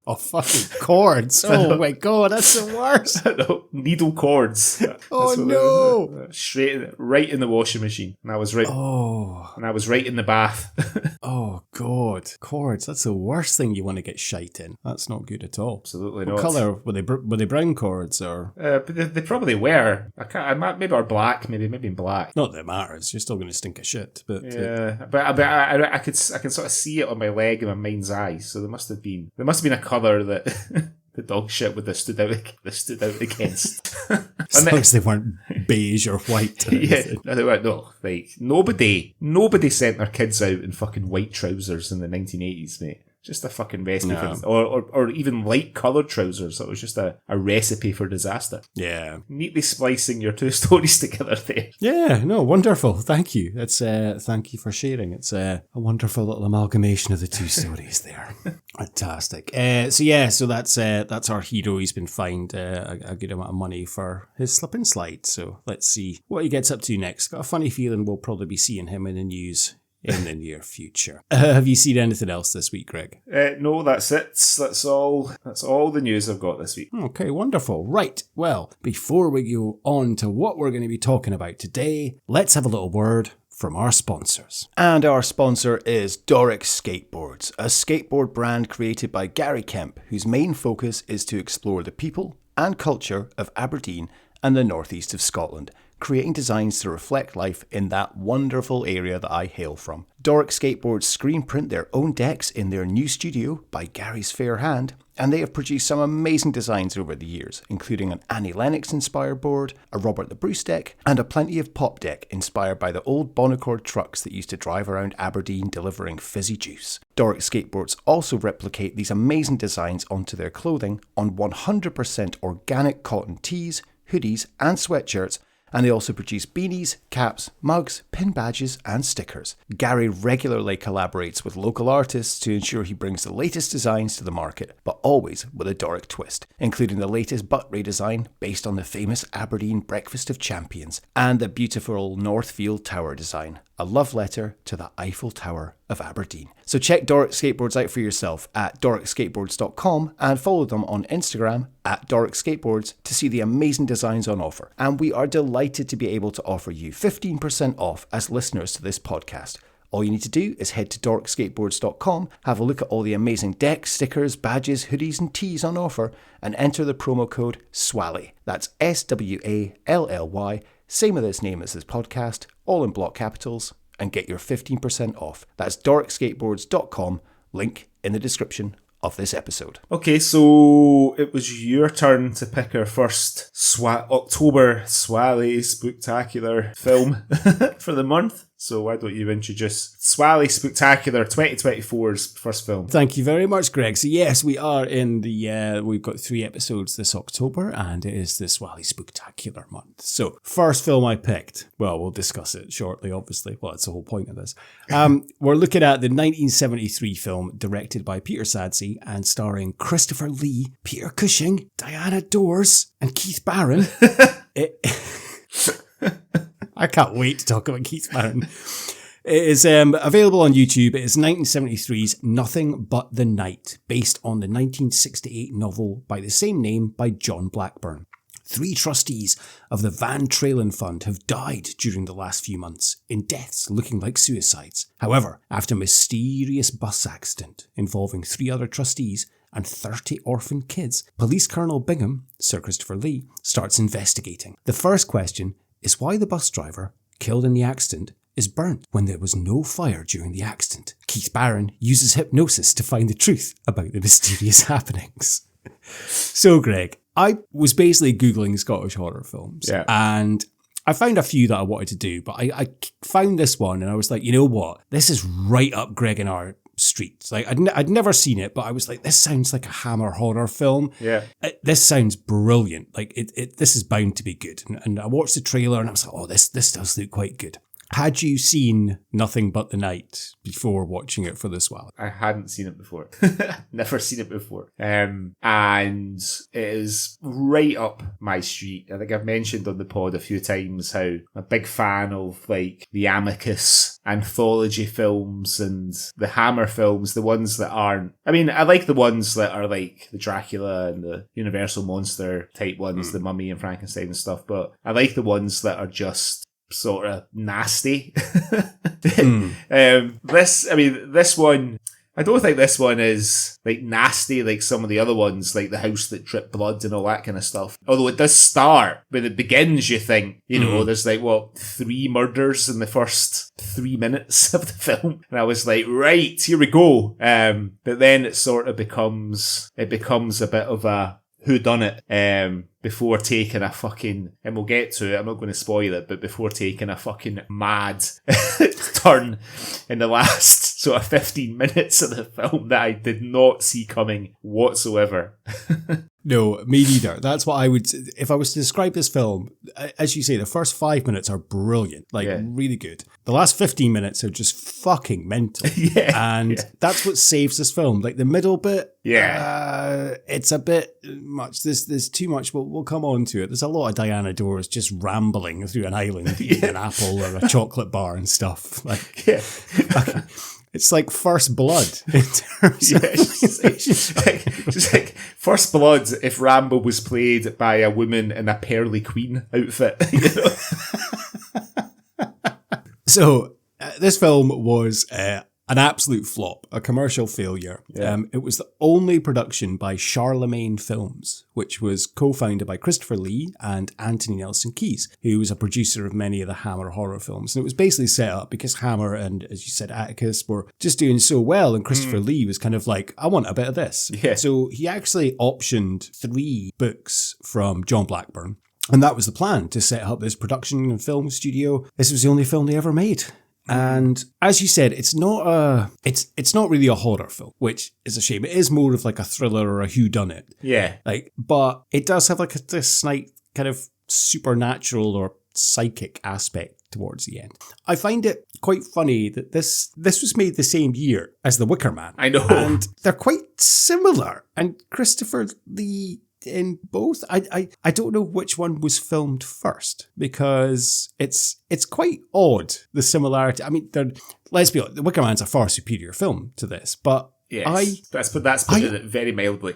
Oh, fucking cords. Oh my God, that's the worst. Needle cords. Oh no. Straight right in the washing machine. And I was right in the bath. Oh God. Cords, that's the worst thing you want to get shite in. That's not good at all. Absolutely what not. Colour? Were they brown cords or? But they probably were. Maybe or black, maybe in black. Not that it matters, you're still going to stink of shit. But yeah, but I can sort of see it on my leg in my mind's eye. So there must have been a colour that the dog shit would have stood out against. As long as they weren't beige or white. No, like nobody sent their kids out in fucking white trousers in the 1980s, mate. Just a fucking recipe or even light coloured trousers. It was just a recipe for disaster. Yeah. Neatly splicing your two stories together there. Yeah, no, wonderful. Thank you. Thank you for sharing. It's a wonderful little amalgamation of the two stories there. Fantastic. So that's our hero. He's been fined a good amount of money for his slip and slide. So let's see what he gets up to next. Got a funny feeling we'll probably be seeing him in the news in the near future. Have you seen anything else this week, Greg? No, that's it. That's all the news I've got this week. Okay, wonderful. Right, well, before we go on to what we're going to be talking about today, let's have a little word from our sponsors. And our sponsor is Doric Skateboards, a skateboard brand created by Gary Kemp, whose main focus is to explore the people and culture of Aberdeen and the northeast of Scotland, creating designs to reflect life in that wonderful area that I hail from. Doric Skateboards screen print their own decks in their new studio by Gary's fair hand, and they have produced some amazing designs over the years, including an Annie Lennox inspired board, a Robert the Bruce deck, and a Plenty of Pop deck inspired by the old Bonaccord trucks that used to drive around Aberdeen delivering fizzy juice. Doric Skateboards also replicate these amazing designs onto their clothing on 100% organic cotton tees, hoodies and sweatshirts, And they also produce beanies, caps, mugs, pin badges, and stickers. Gary regularly collaborates with local artists to ensure he brings the latest designs to the market, but always with a Doric twist, including the latest butt redesign based on the famous Aberdeen Breakfast of Champions and the beautiful Northfield Tower design, a love letter to the Eiffel Tower of Aberdeen. So check Doric Skateboards out for yourself at doricskateboards.com and follow them on Instagram at Doric Skateboards to see the amazing designs on offer. And we are delighted to be able to offer you 15% off as listeners to this podcast. All you need to do is head to doricskateboards.com, have a look at all the amazing decks, stickers, badges, hoodies and tees on offer, and enter the promo code SWALLY. That's SWALLY, same with its name as this podcast, all in block capitals, and get your 15% off. That's doricskateboards.com, link in the description of this episode. Okay, so it was your turn to pick our first October Swally Spooktacular film for the month. So why don't you introduce Swally Spooktacular 2024's first film? Thank you very much, Greg. So yes, we are in the, we've got 3 episodes this October, and it is the Swally Spooktacular month. So first film I picked, well, we'll discuss it shortly, obviously. Well, that's the whole point of this. We're looking at the 1973 film directed by Peter Sadsey and starring Christopher Lee, Peter Cushing, Diana Dors, and Keith Baron. I can't wait to talk about Keith Baron. It is available on YouTube. It is 1973's Nothing But the Night, based on the 1968 novel by the same name by John Blackburn. 3 trustees of the Van Traylen Fund have died during the last few months, in deaths looking like suicides. However, after a mysterious bus accident involving 3 other trustees and 30 orphan kids, Police Colonel Bingham, Sir Christopher Lee, starts investigating. The first question is why the bus driver, killed in the accident, is burnt when there was no fire during the accident. Keith Baron uses hypnosis to find the truth about the mysterious happenings. So, Greg, I was basically Googling Scottish horror films, and I found a few that I wanted to do, but I found this one and I was like, you know what? This is right up Greg and our street. Like I'd never seen it, but I was like, this sounds like a Hammer horror film. Yeah. This sounds brilliant. Like this is bound to be good. And I watched the trailer and I was like, oh, this does look quite good. Had you seen Nothing But the Night before watching it for this while? I hadn't seen it before. Never seen it before. And it is right up my street. I think I've mentioned on the pod a few times how I'm a big fan of like the Amicus anthology films and the Hammer films, the ones that aren't... I mean, I like the ones that are like the Dracula and the Universal Monster type ones, the Mummy and Frankenstein and stuff, but I like the ones that are just sort of nasty. This one, I don't think this one is like nasty like some of the other ones, like The House That Dripped Blood and all that kind of stuff. Although it does start, when it begins, you think, you know, there's like, 3 murders in the first 3 minutes of the film. And I was like, right, here we go. But then it sort of becomes a bit of a whodunit, before taking a fucking, and we'll get to it, I'm not going to spoil it, but before taking a fucking mad turn in the last sort of 15 minutes of the film that I did not see coming whatsoever. No, me neither. That's what I would, if I was to describe this film, as you say, the first 5 minutes are brilliant, really good. The last 15 minutes are just fucking mental. That's what saves this film. Like the middle bit, it's a bit much. There's too much, but we'll come on to it. There's a lot of Diana Dors just rambling through an island, eating an apple or a chocolate bar and stuff. It's like First Blood in terms of... She's like First Blood if Rambo was played by a woman in a Pearly Queen outfit. You know? So, this film was an absolute flop, a commercial failure. It was the only production by Charlemagne Films, which was co-founded by Christopher Lee and Anthony Nelson Keyes, who was a producer of many of the Hammer horror films. And it was basically set up because Hammer and, as you said, Atticus were just doing so well, and Christopher Lee was kind of like, I want a bit of this. So he actually optioned 3 books from John Blackburn. And that was the plan, to set up this production and film studio. This was the only film they ever made. And as you said, it's not really a horror film, which is a shame. It is more of like a thriller or a whodunit. Yeah. But it does have like this slight kind of supernatural or psychic aspect towards the end. I find it quite funny that this was made the same year as The Wicker Man. I know. And they're quite similar. And Christopher Lee in both. I don't know which one was filmed first, because it's quite odd, the similarity. I mean, let's be honest, The Wicker Man's a far superior film to this, but yes, that's putting it very mildly.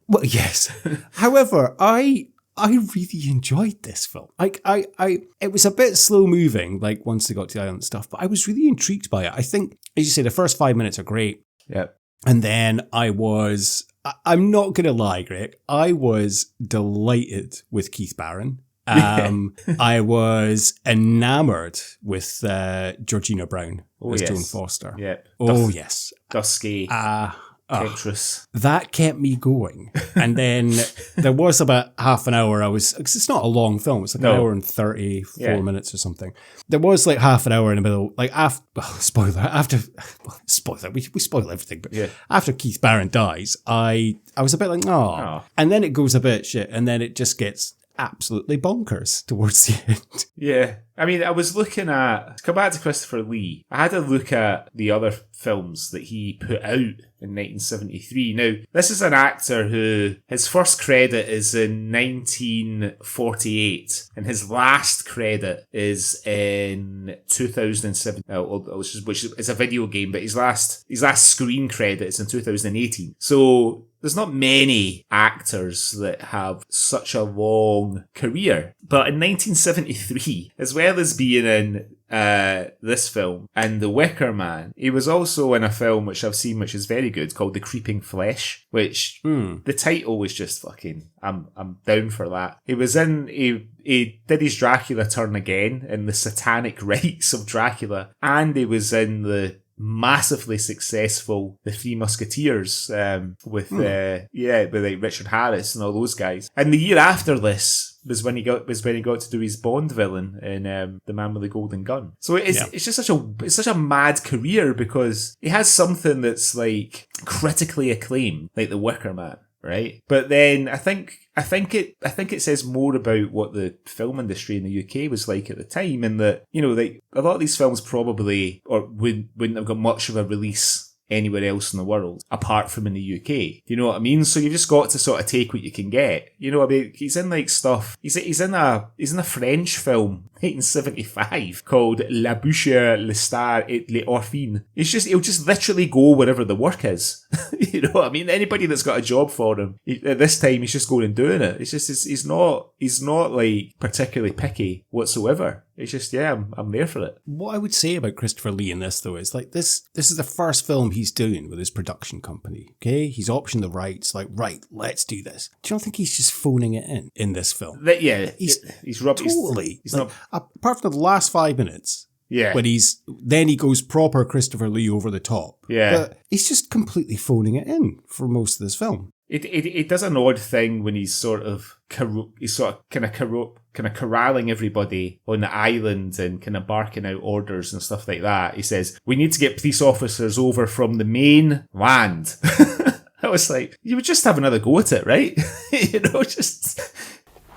Well, yes. However, I really enjoyed this film. It was a bit slow moving, like once they got to the island and stuff, but I was really intrigued by it. I think, as you say, the first 5 minutes are great. Yeah. And then I'm not going to lie, Greg, I was delighted with Keith Baron. I was enamored with Georgina Brown as Joan Foster. Yeah. Yes. Dusky. Tetris. That kept me going. And then there was about half an hour cause it's not a long film, it's like an hour and 34 minutes or something. There was like half an hour in the middle, like we spoil everything, but after Keith Baron dies, I was a bit like, oh. And then it goes a bit shit, and then it just gets absolutely bonkers towards the end. Yeah. I mean, I was looking at, to come back to Christopher Lee, I had a look at the other films that he put out in 1973. Now, this is an actor who, his first credit is in 1948, and his last credit is in 2007, which is a video game, but his last screen credit is in 2018. So, there's not many actors that have such a long career. But in 1973, as well as being in this film and The Wicker Man, he was also in a film which I've seen, which is very good, called The Creeping Flesh, which the title was just fucking, I'm down for that. He was in, he did his Dracula turn again in the Satanic Rites of Dracula, and he was in the massively successful The Three Musketeers with like Richard Harris and all those guys. And the year after this was when he got to do his Bond villain in The Man with the Golden Gun. So it's just such a mad career, because he has something that's like critically acclaimed, like The Wicker Man, right? But then I think it says more about what the film industry in the UK was like at the time, and that, you know, like a lot of these films probably wouldn't have got much of a release anywhere else in the world apart from in the UK. You know what I mean? So you've just got to sort of take what you can get. You know, I mean, he's in like stuff. He's in a French film, 1975, called La Bouche, Le Star et l'Orphin. He'll just literally go wherever the work is. You know what I mean? Anybody that's got a job for him, at this time, he's just going and doing it. It's just, he's not like particularly picky whatsoever. It's just, I'm there for it. What I would say about Christopher Lee in this, though, is like this is the first film he's doing with his production company. Okay, he's optioned the rights. Like, right, let's do this. Do you not think he's just phoning it in this film? He's rubbish. Totally. He's not. Apart from the last 5 minutes. Yeah. When he goes proper Christopher Lee over the top. Yeah. But he's just completely phoning it in for most of this film. It does an odd thing when he's kind of corralling everybody on the island and kind of barking out orders and stuff like that. He says, "We need to get police officers over from the main land." I was like, you would just have another go at it, right? You know, just...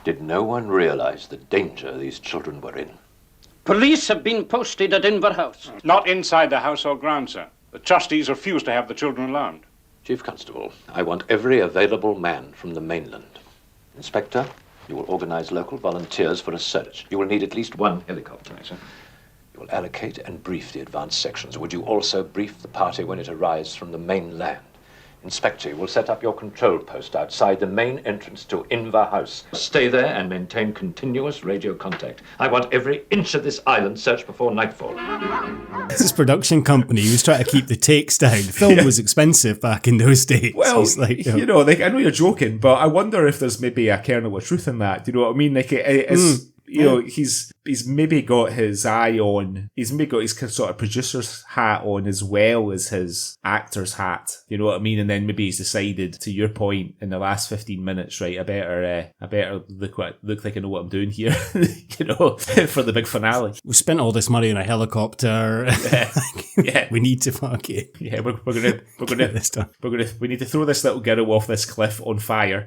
Did no one realise the danger these children were in? Police have been posted at Inver House. Not inside the house or grounds, sir. The trustees refuse to have the children alarmed. Chief Constable, I want every available man from the mainland. Inspector, you will organise local volunteers for a search. You will need at least one helicopter. Right, sir. You will allocate and brief the advanced sections. Would you also brief the party when it arrives from the mainland? Inspector, you will set up your control post outside the main entrance to Inver House. Stay there and maintain continuous radio contact. I want every inch of this island searched before nightfall. It's his production company who's trying to keep the takes down. The film was expensive back in those days. Well, I know you're joking, but I wonder if there's maybe a kernel of truth in that. Do you know what I mean? Like, it's... You know, he's maybe got his eye on, he's maybe got his sort of producer's hat on as well as his actor's hat. You know what I mean? And then maybe he's decided, to your point, in the last 15 minutes, right, I better look like I know what I'm doing here, you know, for the big finale. We spent all this money on a helicopter. Yeah. We need to fuck it. Yeah, we're gonna this done. We need to throw this little girl off this cliff on fire.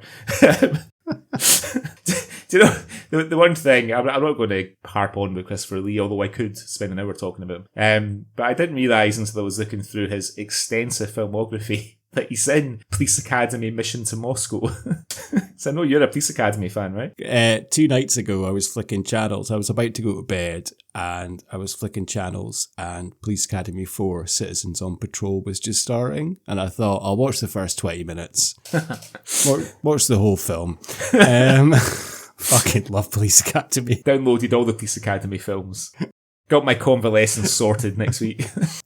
Do The one thing, I'm not going to harp on with Christopher Lee, although I could spend an hour talking about him. But I didn't realise until I was looking through his extensive filmography that he's in Police Academy Mission to Moscow. So I know you're a Police Academy fan, right? 2 nights ago, I was flicking channels. I was about to go to bed and I was flicking channels and Police Academy 4 Citizens on Patrol was just starting. And I thought, I'll watch the first 20 minutes. Watch the whole film. Fucking love Police Academy. Downloaded all the Police Academy films. Got my convalescence sorted next week.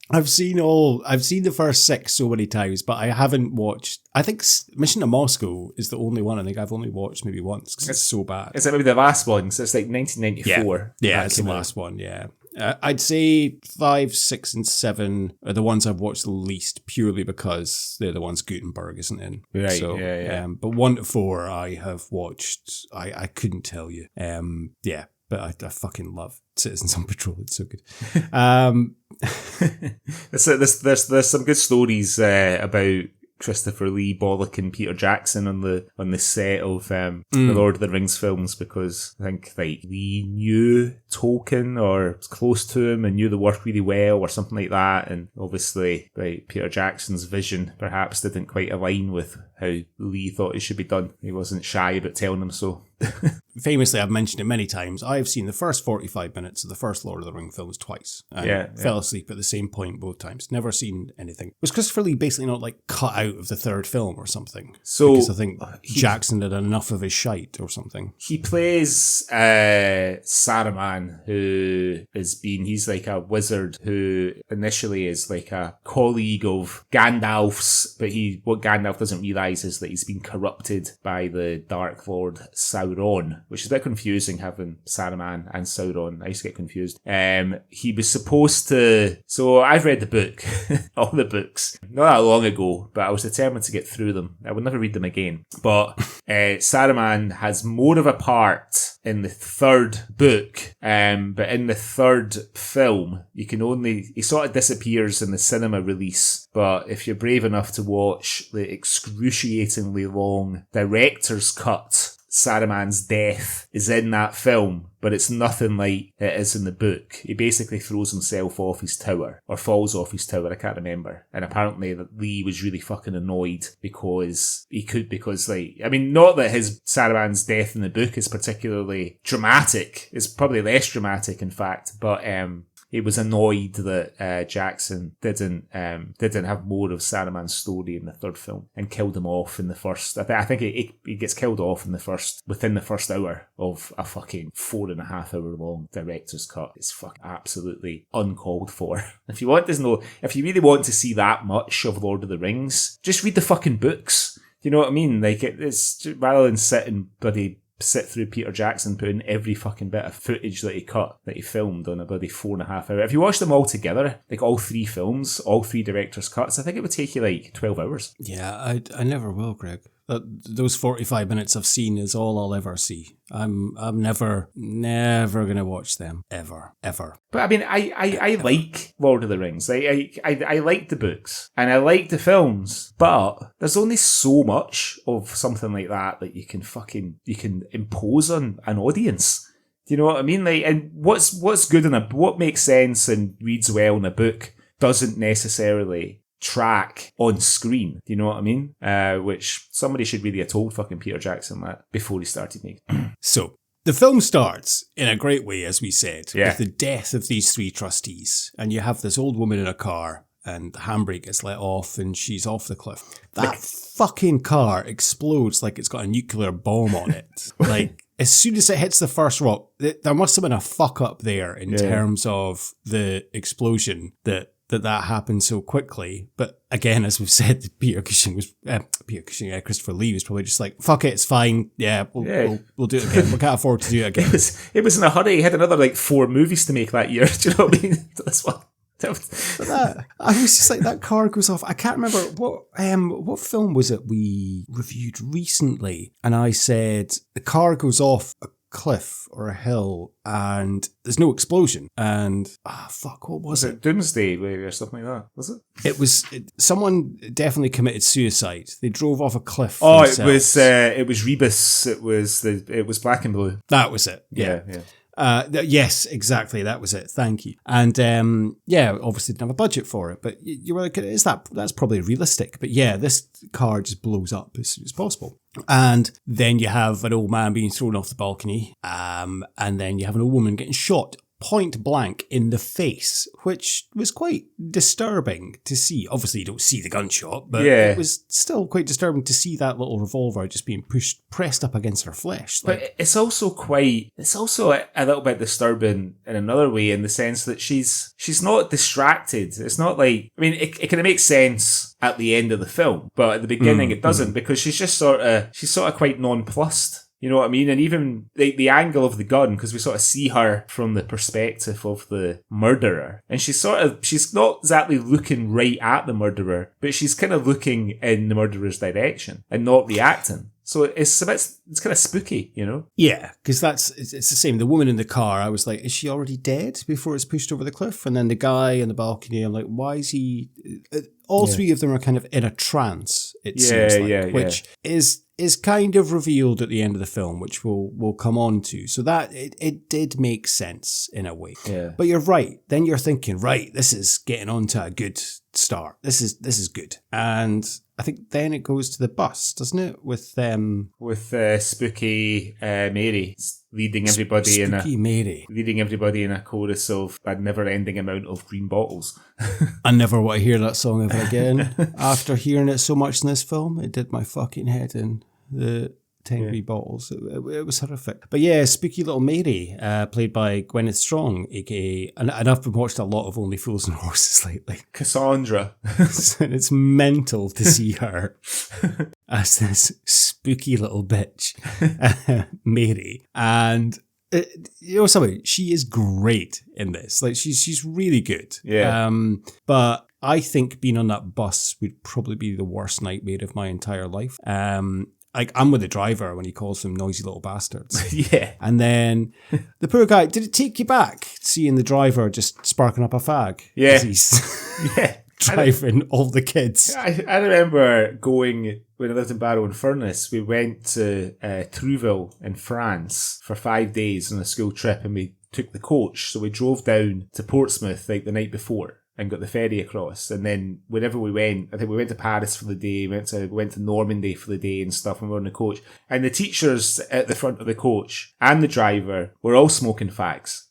I've seen the first 6 so many times, but I haven't watched. I think Mission to Moscow is the only one I think I've only watched maybe once because it's so bad. Is that maybe the last one? So it's like 1994. Yeah, it's the last one, yeah. I'd say 5, 6, and 7 are the ones I've watched the least, purely because they're the ones Gutenberg isn't in. Right, so, yeah. But 1 to 4 I have watched. I couldn't tell you. Yeah. But I fucking love Citizens on Patrol. It's so good. There's some good stories about Christopher Lee bollocking Peter Jackson on the set of the Lord of the Rings films, because I think like Lee knew Tolkien or was close to him and knew the work really well or something like that, and obviously like Peter Jackson's vision perhaps didn't quite align with how Lee thought it should be done. He wasn't shy about telling him so. Famously, I've mentioned it many times, I've seen the first 45 minutes of the first Lord of the Rings films twice. And fell asleep at the same point both times. Never seen anything. Was Christopher Lee basically not like cut out of the third film or something? So because I think Jackson had enough of his shite or something. He plays Saruman, he's like a wizard who initially is like a colleague of Gandalf's, but what Gandalf doesn't realise is that he's been corrupted by the Dark Lord Sauron, which is a bit confusing having Saruman and Sauron. I used to get confused. He was supposed to... So I've read the book, all the books, not that long ago, but I was determined to get through them. I would never read them again. But Saruman has more of a part in the third book, but in the third film, he sort of disappears in the cinema release. But if you're brave enough to watch the excruciatingly long director's cut, Saruman's death is in that film, but it's nothing like it is in the book. He basically throws himself off his tower, or falls off his tower, I can't remember. And apparently Lee was really fucking annoyed because not that his Saruman's death in the book is particularly dramatic. It's probably less dramatic, in fact, but he was annoyed that Jackson didn't have more of Saruman's story in the third film and killed him off in the first. I think he gets killed off within the first hour of a fucking 4.5 hour long director's cut. It's fucking absolutely uncalled for. If you really want to see that much of Lord of the Rings, just read the fucking books. You know what I mean? Like it's rather than sit through Peter Jackson putting every fucking bit of footage that he filmed on a bloody 4.5 hour. If you watch them all together, like all 3 films, all 3 director's cuts, I think it would take you like 12 hours. Yeah, I never will, Greg. Those 45 minutes I've seen is all I'll ever see. I'm never gonna watch them ever. But I mean, I like Lord of the Rings. I like the books and I like the films, but there's only so much of something like that you can impose on an audience. Do you know what I mean? Like, and what's good what makes sense and reads well in a book doesn't necessarily track on screen. Do you know what I mean? Which somebody should really have told fucking Peter Jackson that before he started making. So the film starts in a great way, as we said, with the death of these 3 trustees, and you have this old woman in a car, and the handbrake gets let off, and she's off the cliff. That fucking car explodes like it's got a nuclear bomb on it. Like, as soon as it hits the first rock, there must have been a fuck up there in terms of the explosion that happened so quickly. But again, as we've said, Christopher Lee was probably just like, fuck it, it's fine. Yeah, we'll do it again. We can't afford to do it again. It was in a hurry. He had another 4 movies to make that year. Do you know what I mean? That's what. I was just like, that car goes off. I can't remember what film was it we reviewed recently, and I said the car goes off a cliff or a hill and there's no explosion. And, what was it? Doomsday or something like that, was it? Someone definitely committed suicide. They drove off a cliff. Oh, themselves. it was Rebus. It was Black and Blue. That was it. Yeah. Yes, exactly. That was it. Thank you. And obviously didn't have a budget for it, but you were like, that's probably realistic. But yeah, this car just blows up as soon as possible. And then you have an old man being thrown off the balcony, and then you have an old woman getting shot point blank in the face, which was quite disturbing to see. Obviously, you don't see the gunshot, but it was still quite disturbing to see that little revolver just being pressed up against her flesh. But it's also a little bit disturbing in another way, in the sense that she's not distracted. It's not like, I mean, it kind of makes sense at the end of the film, but at the beginning it doesn't, because she's sort of quite nonplussed. You know what I mean? And even the angle of the gun, because we sort of see her from the perspective of the murderer. And she's not exactly looking right at the murderer, but she's kind of looking in the murderer's direction and not reacting. So it's kind of spooky, you know? Yeah, because it's the same. The woman in the car, I was like, is she already dead before it's pushed over the cliff? And then the guy on the balcony, I'm like, why is he... All three of them are kind of in a trance, it seems like, which is kind of revealed at the end of the film, which we'll come on to. So that it did make sense in a way. Yeah. But you're right. Then you're thinking, right, this is getting on to a good start. This is good. And I think then it goes to the bus, doesn't it? With Spooky Mary leading everybody leading everybody in a chorus of a never-ending amount of green bottles. I never want to hear that song ever again. After hearing it so much in this film, it did my fucking head in. The 10 green bottles. It was horrific. But yeah, Spooky Little Mary, played by Gwyneth Strong, aka, and I've been watched a lot of Only Fools and Horses lately. Cassandra. And it's mental to see her as this spooky little bitch, Mary. And you know something, she is great in this. Like she's really good. Yeah. But I think being on that bus would probably be the worst nightmare of my entire life. Like, I'm with the driver when he calls them noisy little bastards. Yeah. And then the poor guy, did it take you back seeing the driver just sparking up a fag? Yeah. He's driving all the kids. I remember going, when I lived in Barrow-in-Furness, we went to Trouville in France for 5 days on a school trip, and we took the coach. So we drove down to Portsmouth like the night before and got the ferry across. And then whenever we went, I think we went to Paris for the day, we went to Normandy for the day and stuff, and we were on the coach. And the teachers at the front of the coach and the driver were all smoking fags.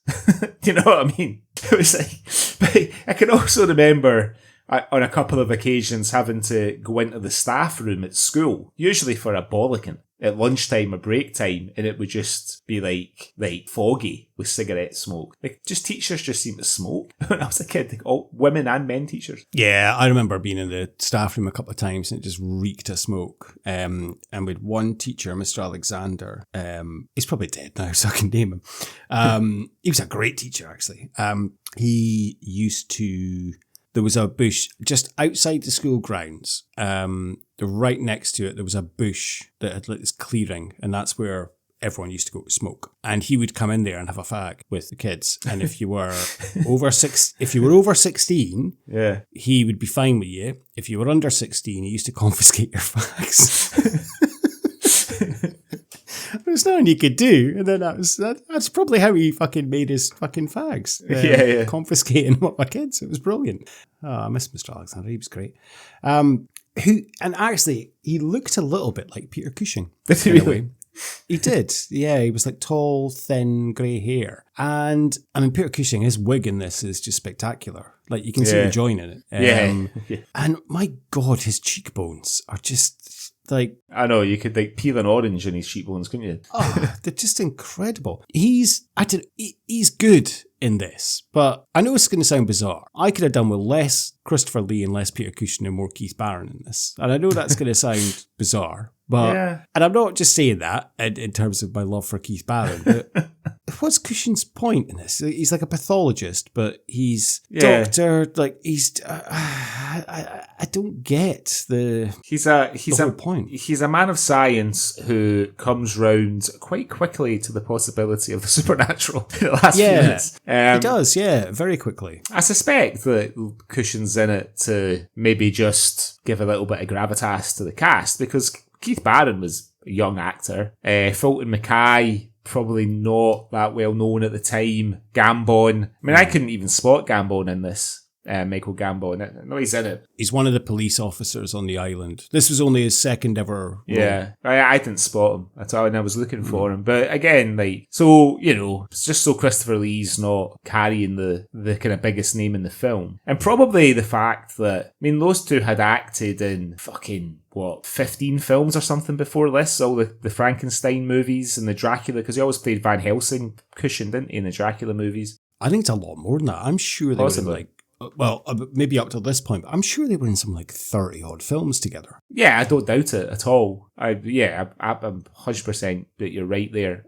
Do you know what I mean? It was like, but I can also remember on a couple of occasions having to go into the staff room at school, usually for a bollocking, at lunchtime or break time, and it would just be like foggy with cigarette smoke. Like, just teachers just seem to smoke. When I was a kid, like, all women and men teachers. Yeah, I remember being in the staff room a couple of times and it just reeked of smoke. And with one teacher, Mr. Alexander, he's probably dead now, so I can name him. He was a great teacher, actually. He used to... There was a bush just outside the school grounds. Right next to it, there was a bush that had like this clearing, and that's where everyone used to go to smoke. And he would come in there and have a fag with the kids. And if you were over 16, yeah, he would be fine with you. If you were under 16, he used to confiscate your fags. There's nothing you could do, and then that's probably how he fucking made his fucking fags. Confiscating what my kids. It was brilliant. Oh, I miss Mr. Alexander. He was great. And actually, he looked a little bit like Peter Cushing. Did he really? He did. Yeah, he was like tall, thin, grey hair. And I mean, Peter Cushing, his wig in this is just spectacular. Like, you can see him enjoying it. And my God, his cheekbones are just... Like, I know, you could like peel an orange in his cheekbones, couldn't you? Oh, they're just incredible. He's good in this, but I know it's going to sound bizarre. I could have done with less Christopher Lee and less Peter Cushing and more Keith Baron in this. And I know that's going to sound bizarre, but, and I'm not just saying that in terms of my love for Keith Baron, but what's Cushing's point in this? He's like a pathologist, but he's doctor. Like he's, I don't get the. He's whole point. He's a man of science who comes round quite quickly to the possibility of the supernatural in the last few minutes. He does, very quickly. I suspect that Cushing's in it to maybe just give a little bit of gravitas to the cast, because Keith Baron was a young actor. Fulton Mackay, probably not that well known at the time. Gambon. I mean, I couldn't even spot Gambon in this. Michael Gambon. No, he's in it. He's one of the police officers on the island. This was only his second ever role. Yeah. I didn't spot him at all, and I was looking for him. But again, like, so, you know, it's just so Christopher Lee's not carrying the kind of biggest name in the film. And probably the fact that, I mean, those two had acted in fucking 15 films or something before this, all the Frankenstein movies and the Dracula, because he always played Van Helsing, Cushing, didn't he, in the Dracula movies? I think it's a lot more than that. I'm sure they were in like, well, maybe up to this point, but I'm sure they were in some like 30 odd films together. Yeah, I don't doubt it at all. I'm 100% that you're right there.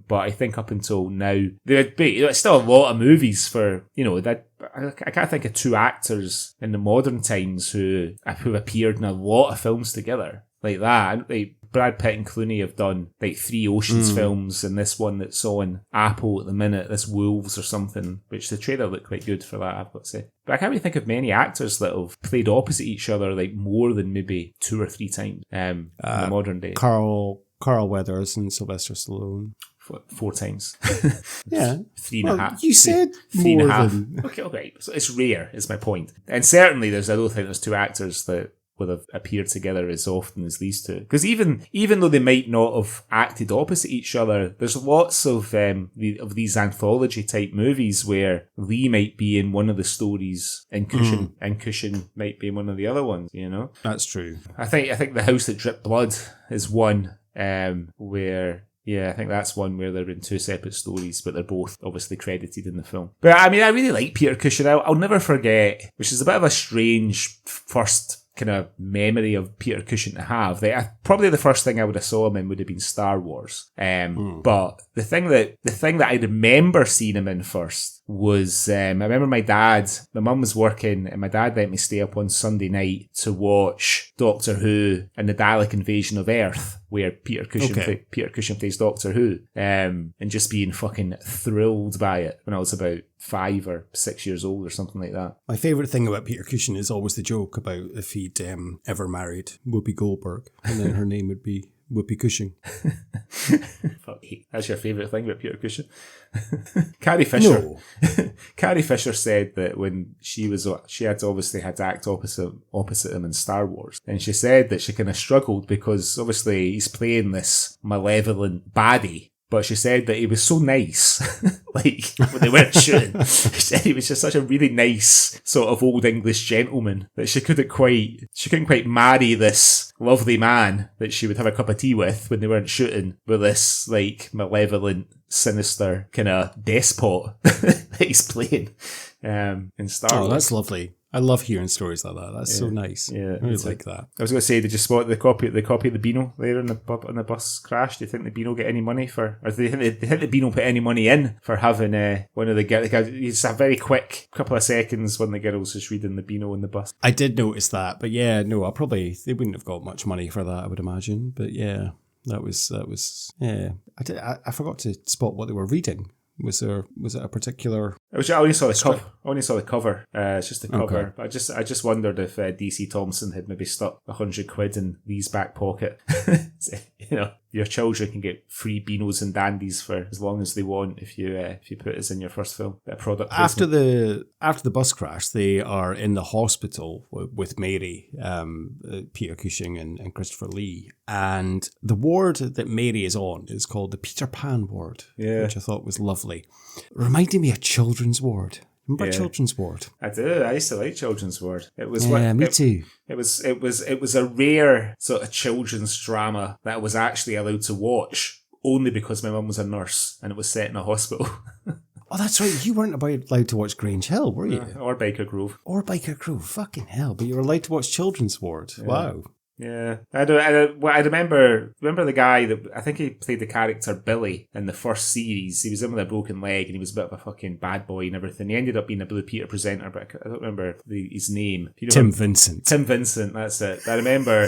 But I think up until now, there'd be still a lot of movies for, you know, that I can't think of two actors in the modern times who appeared in a lot of films together like that. Like Brad Pitt and Clooney have done like 3 Oceans films, and this one that's on Apple at the minute, this Wolves or something, which the trailer looked quite good for that, I've got to say. But I can't really think of many actors that have played opposite each other like more than maybe 2 or 3 times in the modern day. Carl Weathers and Sylvester Stallone. 4 times. Yeah. 3.5. You said 3.5. Okay. So it's rare, is my point. And certainly I don't think there's 2 actors that would have appeared together as often as these two. Because even though they might not have acted opposite each other, there's lots of these anthology type movies where Lee might be in one of the stories and Cushing might be in one of the other ones, you know? That's true. I think The House That Dripped Blood is one where... Yeah, I think that's one where they're in 2 separate stories, but they're both obviously credited in the film. But I mean, I really like Peter Cushing. I'll never forget, which is a bit of a strange first kind of memory of Peter Cushing to have. Probably the first thing I would have saw him in would have been Star Wars. But the thing that I remember seeing him in first was, I remember my mum was working, and my dad let me stay up on Sunday night to watch Doctor Who and the Dalek Invasion of Earth, where Peter Cushing plays Doctor Who, and just being fucking thrilled by it when I was about 5 or 6 years old or something like that. My favourite thing about Peter Cushing is always the joke about if he'd ever married Whoopi Goldberg, and then her name would be Whoopi Cushing. That's your favourite thing about Peter Cushing? Carrie Fisher. No. Carrie Fisher said that when she had obviously had to act opposite him in Star Wars, and she said that she kind of struggled because obviously he's playing this malevolent baddie. But she said that he was so nice, like, when they weren't shooting. She said he was just such a really nice sort of old English gentleman that she couldn't quite marry this lovely man that she would have a cup of tea with when they weren't shooting with this, like, malevolent, sinister kind of despot that he's playing in Star Wars. Oh, that's lovely. I love hearing stories like that. That's so nice. Yeah, I really like that. I was going to say, did you spot the copy of the Beano there on the bus crash? Do you think the Beano get any money for, or do you think the Beano put any money in for having one of the girls? It's a very quick couple of seconds when the girls is reading the Beano on the bus. I did notice that, but yeah, no, they wouldn't have got much money for that, I would imagine. But yeah, that was yeah. I forgot to spot what they were reading. Was it a particular? I only saw the cover. It's just the cover. Okay. But I just wondered if DC Thompson had maybe stuck £100 in Lee's back pocket. You know, your children can get free Beanos and Dandies for as long as they want if you put us in your first film. A product placement. After the bus crash, they are in the hospital with Mary, Peter Cushing and Christopher Lee, and the ward that Mary is on is called the Peter Pan ward, which I thought was lovely. Reminded me of Children's Ward. Remember Children's Ward? I do. I used to like Children's Ward. It was me too. It was a rare sort of children's drama that I was actually allowed to watch only because my mum was a nurse and it was set in a hospital. Oh, that's right. You weren't allowed to watch Grange Hill, were you? Or Biker Grove. Fucking hell. But you were allowed to watch Children's Ward. Yeah. Wow. Yeah, I remember the guy that I think he played the character Billy in the first series. He was in with a broken leg and he was a bit of a fucking bad boy and everything. He ended up being a Blue Peter presenter, but I don't remember his name. Tim Vincent. Tim Vincent, that's it. I remember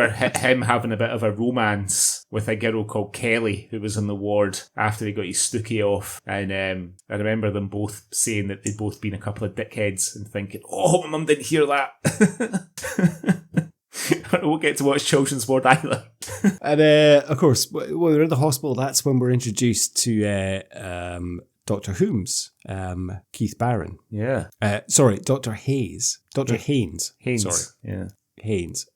him having a bit of a romance with a girl called Kelly who was in the ward after he got his stookie off, and I remember them both saying that they'd both been a couple of dickheads and thinking, oh, my mum didn't hear that. I won't get to watch Children's Ward either. And of course, when we're in the hospital, that's when we're introduced to Dr. Holmes, Keith Baron. Yeah. Sorry, Dr. Hayes. Dr. Haynes. Sorry. Yeah. Haynes,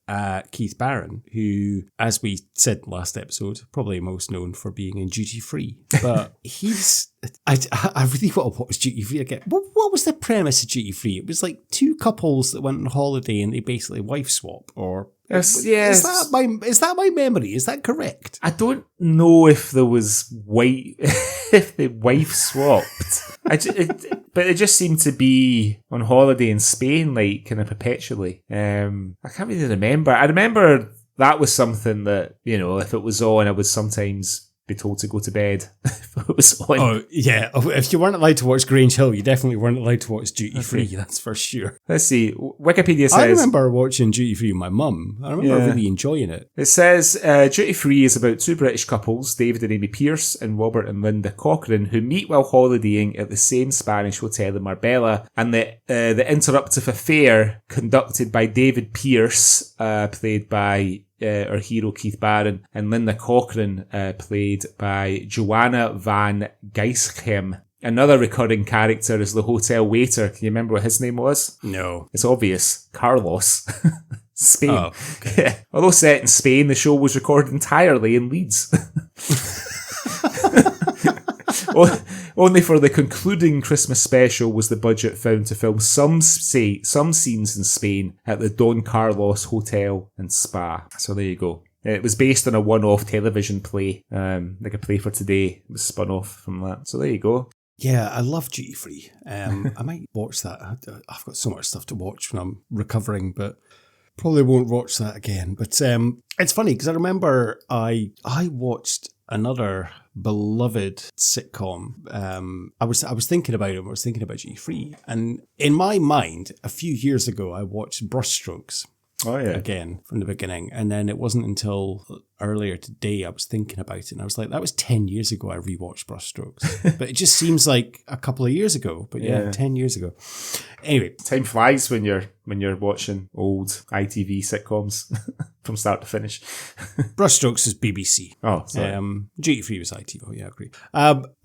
Keith Baron, who, as we said last episode, probably most known for being in Duty Free. But I really want to watch Duty Free again. What was the premise of Duty Free? It was like two couples that went on holiday and they basically wife swap, or yes. Is that my memory? Is that correct? I don't know if there was if they wife swapped. But it just seemed to be on holiday in Spain, like, kind of perpetually. I can't really remember. I remember that was something that, you know, if it was on, I would sometimes be told to go to bed if it was on. Oh, yeah. If you weren't allowed to watch Grange Hill, you definitely weren't allowed to watch Duty Free, that's for sure. Let's see. Wikipedia says... I remember watching Duty Free with my mum. I remember really enjoying it. It says, Duty Free is about two British couples, David and Amy Pearce and Robert and Linda Cochrane, who meet while holidaying at the same Spanish hotel in Marbella, and the interruptive affair conducted by David Pearce, played by our hero Keith Baron, and Linda Cochrane, played by Joanna van Gijshem. Another recurring character is the hotel waiter. Can you remember what his name was? No. It's obvious. Carlos. Spain. Oh, okay. Yeah. Although set in Spain, the show was recorded entirely in Leeds. Only for the concluding Christmas special was the budget found to film some scenes in Spain at the Don Carlos Hotel and Spa. So there you go. It was based on a one-off television play, like a play for today. It was spun off from that. So there you go. Yeah, I love Duty Free. I might watch that. I've got so much stuff to watch when I'm recovering, but probably won't watch that again. But it's funny because I remember I watched another beloved sitcom. I was thinking about it. I was thinking about Duty Free, and in my mind, a few years ago, I watched Brushstrokes. Oh yeah, again from the beginning, and then it wasn't until earlier today I was thinking about it, and I was like, that was 10 years ago I rewatched Brushstrokes. But it just seems like a couple of years ago. But yeah, 10 years ago. Anyway, time flies when you're watching old ITV sitcoms from start to finish. Brushstrokes is BBC. Oh, sorry. Duty Free was ITV. Oh, yeah, I agree.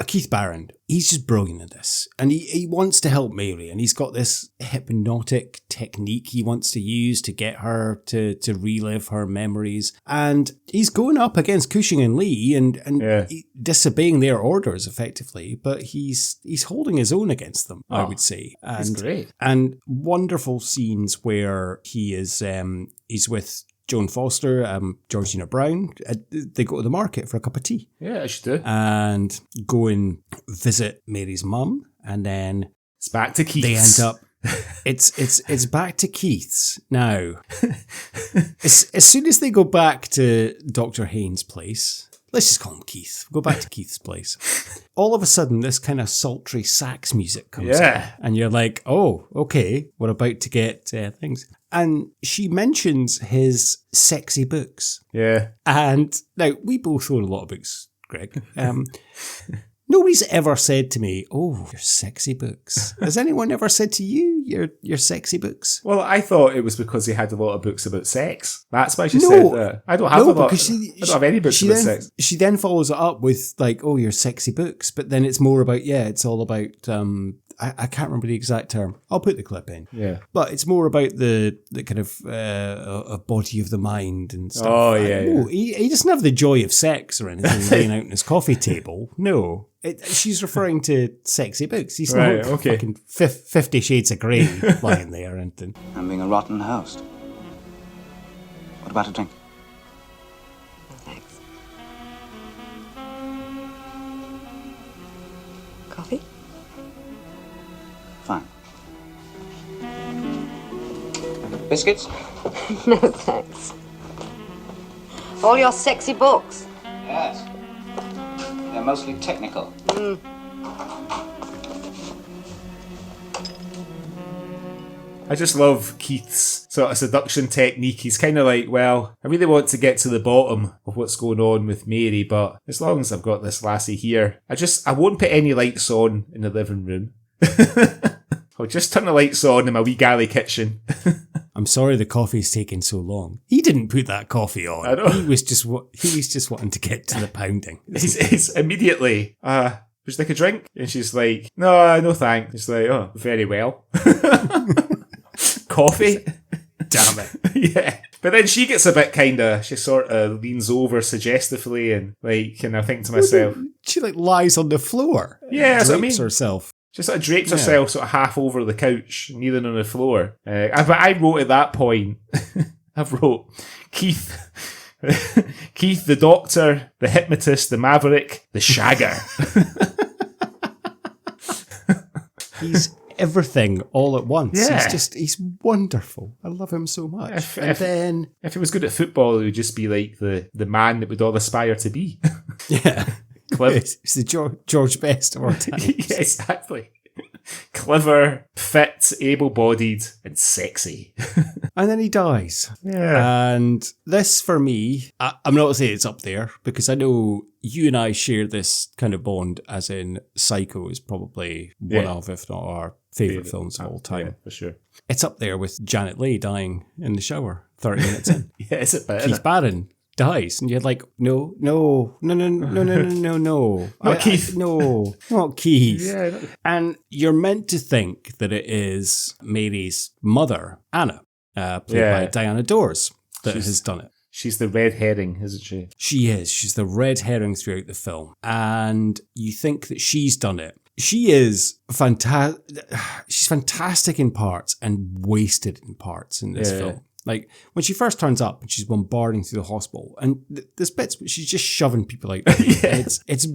Keith Baron, he's just brilliant at this, and he wants to help Mary, and he's got this hypnotic technique he wants to use to get her to relive her memories, and he's going up against Cushing and Lee and disobeying their orders effectively, but he's holding his own against them, I would say. And, he's great. And wonderful scenes where he is he's with Joan Foster, Georgina Brown. They go to the market for a cup of tea. Yeah, I should do. And go and visit Mary's mum, and then it's back to Keith's. They end up. It's back to Keith's now. As soon as they go back to Dr. Haynes' place, let's just call him Keith. Go back to Keith's place. All of a sudden, this kind of sultry sax music comes on, and you're like, "Oh, okay, we're about to get things." And she mentions his sexy books. Yeah. And now we both own a lot of books, Greg. Nobody's ever said to me, "Oh, your sexy books." Has anyone ever said to you, your sexy books? Well, I thought it was because he had a lot of books about sex. That's why she said that. I don't have I don't have any books about sex. She then follows it up with like, "Oh, your sexy books," but then it's more about it's all about. I can't remember the exact term. I'll put the clip in. Yeah, but it's more about the kind of a body of the mind and stuff. Oh yeah. He doesn't have the joy of sex or anything laying out on his coffee table. No. She's referring to sexy books. He's not fucking 50 Shades of Grey lying there. I'm being a rotten host. What about a drink? Thanks. Coffee? Fine. Biscuits? No, thanks. All your sexy books. Yes. They're mostly technical. I just love Keith's sort of seduction technique. He's kind of like, well, I really want to get to the bottom of what's going on with Mary, but as long as I've got this lassie here, I won't put any lights on in the living room. I'll just turn the lights on in my wee galley kitchen. I'm sorry the coffee's taking so long. He didn't put that coffee on. I know. He was just wanting to get to the pounding. It's immediately, would you like a drink? And she's like, no thanks. He's like, oh, very well. Coffee? Damn it. Yeah. But then she gets a bit she sort of leans over suggestively and I think to myself. She lies on the floor. Yeah, that's what I mean. Herself. She sort of drapes herself sort of half over the couch, kneeling on the floor. But I wrote at that point, Keith, the doctor, the hypnotist, the maverick, the shagger. He's everything all at once. Yeah. He's wonderful. I love him so much. If he was good at football, he would just be like the man that we'd all aspire to be. Yeah. Clever. It's the George Best of our times. Yeah, exactly. Clever, fit, able-bodied, and sexy. And then he dies. Yeah. And this, for me, I'm not going to say it's up there, because I know you and I share this kind of bond, as in Psycho is probably one of, if not our favourite films of all time. Yeah, for sure. It's up there with Janet Leigh dying in the shower 30 minutes in. Yeah, is it better? Keith Baron dies, and you're like, no. Not Keith. No, not Keith. Yeah. And you're meant to think that it is Mary's mother, Anna, played by Diana Dors, that has done it. She's the red herring, isn't she? She is. She's the red herring throughout the film. And you think that she's done it. She is fantastic. She's fantastic in parts and wasted in parts in this film. Like, when she first turns up and she's bombarding through the hospital, and there's bits, but she's just shoving people out. It's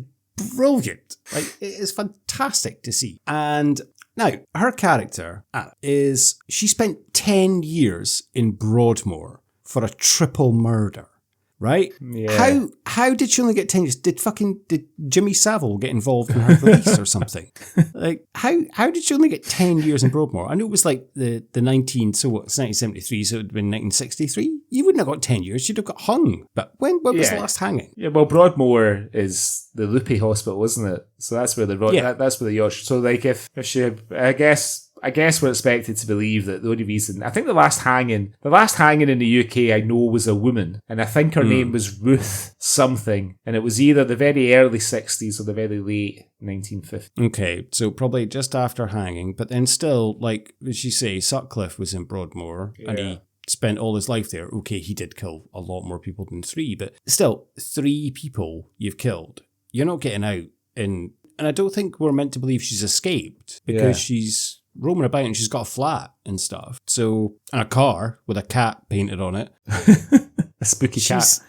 brilliant. Like, it is fantastic to see. And now, her character she spent 10 years in Broadmoor for a triple murder. Right? Yeah. How did she only get 10 years? Did Jimmy Savile get involved in her release or something? Like, how did she only get 10 years in Broadmoor? I know it was like it's 1973, so it would have been 1963. You wouldn't have got 10 years, you'd have got hung. But when was the last hanging? Yeah, well, Broadmoor is the Loopy Hospital, isn't it? So that's where that's where the Yorkshire. So like if she, I guess we're expected to believe that the only reason, I think the last hanging in the UK I know was a woman, and I think her name was Ruth something, and it was either the very early 60s or the very late 1950s. Okay, so probably just after hanging, but then still, like, as you say, Sutcliffe was in Broadmoor, and he spent all his life there. Okay, he did kill a lot more people than 3, but still, 3 people you've killed. You're not getting out and I don't think we're meant to believe she's escaped, because she's roaming about and she's got a flat and stuff. So, and a car with a cat painted on it. A spooky cat.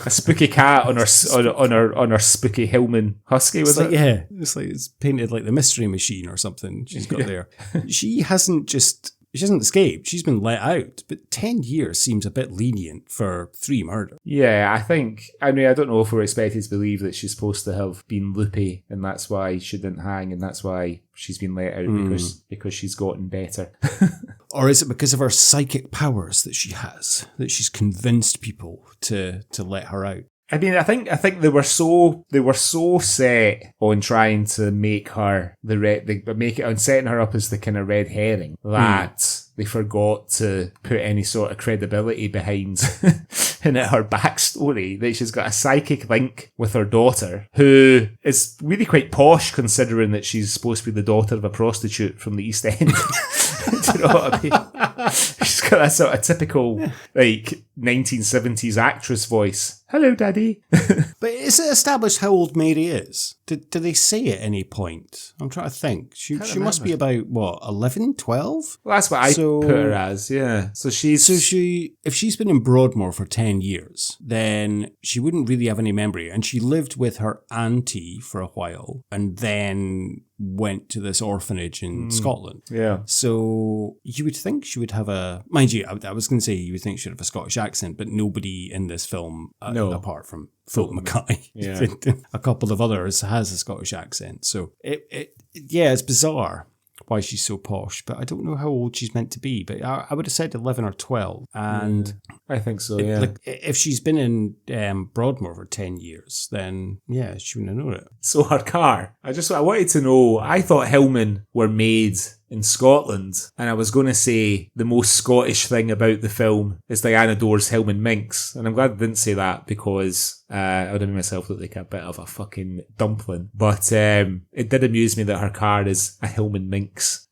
A spooky cat on her spooky Hillman Husky, was it? Yeah. It's painted like the Mystery Machine or something she's got there. She hasn't escaped. She's been let out. But 10 years seems a bit lenient for 3 murders. Yeah, I don't know if we're expected to believe that she's supposed to have been loopy, and that's why she didn't hang, and that's why she's been let out because she's gotten better. Or is it because of her psychic powers that she has, that she's convinced people to let her out? I mean, I think they were so set on trying to make her on setting her up as the kind of red herring that they forgot to put any sort of credibility behind in her backstory, that she's got a psychic link with her daughter, who is really quite posh considering that she's supposed to be the daughter of a prostitute from the East End. Do you know what I mean? She's got that sort of typical, like, 1970s actress voice. Hello, Daddy. But is it established how old Mary is? Do they say at any point? I'm trying to think. She must be about, 11, 12? Well, that's what I put her as, yeah. So if she's been in Broadmoor for 10 years, then she wouldn't really have any memory. And she lived with her auntie for a while. And then went to this orphanage in Scotland. Yeah. So you would think she would have mind you, I was going to say you would think she'd have a Scottish accent, but nobody in this film, apart from Philip Mackay, a couple of others, has a Scottish accent. So it's bizarre why she's so posh, but I don't know how old she's meant to be, but I would have said 11 or 12. And I think so, yeah. If she's been in Broadmoor for 10 years, then she wouldn't have known it. So her car, I wanted to know, I thought Hillman were made in Scotland, and I was going to say the most Scottish thing about the film is Diana Dors Hillman minx, and I'm glad I didn't say that because I would have made myself look like a bit of a fucking dumpling. But it did amuse me that her car is a Hillman minx.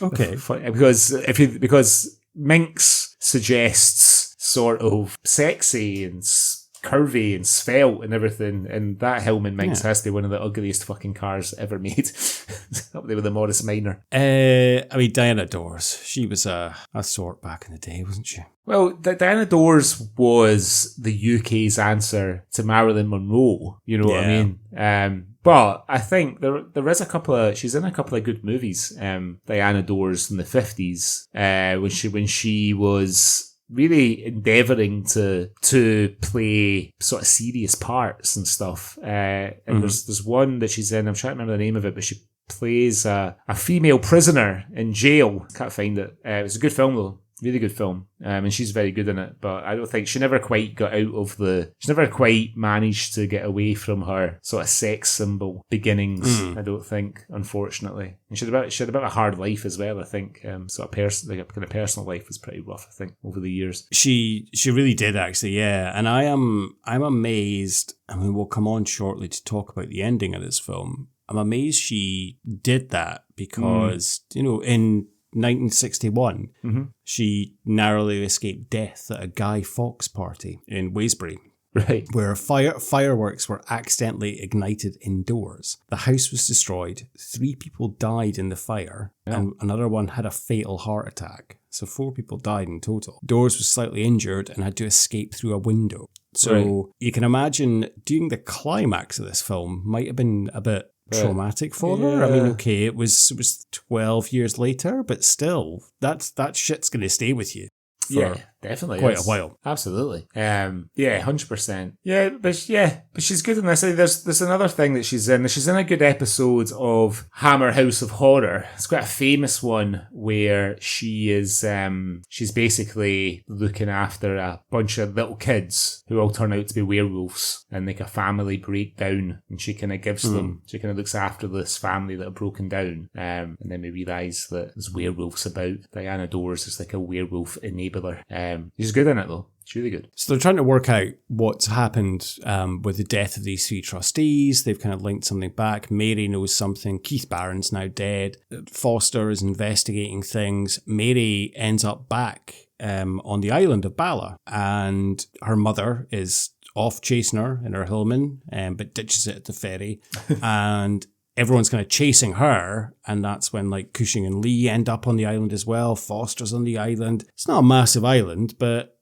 Okay. Because minx suggests sort of sexy and curvy and svelte and everything, and that Hillman minx has to be one of the ugliest fucking cars ever made. Up there with the Morris Minor. Diana Dors, she was a sort back in the day, wasn't she? Well, Diana Dors was the UK's answer to Marilyn Monroe, you know what I mean? But I think there is she's in a couple of good movies, Diana Dors in the 50s, when she was really endeavouring to play sort of serious parts and stuff. And there's one that she's in, I'm trying to remember the name of it, but she plays a female prisoner in jail. Can't find it. It was a good film though. Really good film. And she's very good in it, but I don't think she never quite managed to get away from her sort of sex symbol beginnings, I don't think, unfortunately. And she had a bit of a hard life as well, I think. Sort of kind of personal life was pretty rough, I think, over the years. She really did actually, yeah. And I'm amazed. I mean, we'll come on shortly to talk about the ending of this film. I'm amazed she did that because, in 1961, she narrowly escaped death at a Guy Fawkes party in Waysbury. Right. Where fireworks were accidentally ignited indoors. The house was destroyed. 3 people died in the fire, and another one had a fatal heart attack. So 4 people died in total. Dors was slightly injured and had to escape through a window. So you can imagine doing the climax of this film might have been a bit traumatic for her. I mean, okay, it was 12 years later, but still, that shit's going to stay with you. Yeah, definitely. Quite a while. Absolutely. 100%. Yeah, but she's good in this. There's another thing that she's in. She's in a good episode of Hammer House of Horror. It's quite a famous one where she is, she's basically looking after a bunch of little kids who all turn out to be werewolves and make a family breakdown. And she kind of she kind of looks after this family that are broken down. And then we realise that there's werewolves about. Diana Dors is like a werewolf enabler. She's good in it though. She's really good. So they're trying to work out what's happened with the death of these 3 trustees. They've kind of linked something back. Mary knows something. Keith Baron's now dead. Foster is investigating things. Mary ends up back on the island of Bala, and her mother is off chasing her in her Hillman, but ditches it at the ferry. And everyone's kind of chasing her, and that's when like Cushing and Lee end up on the island as well. Foster's on the island. It's not a massive island, but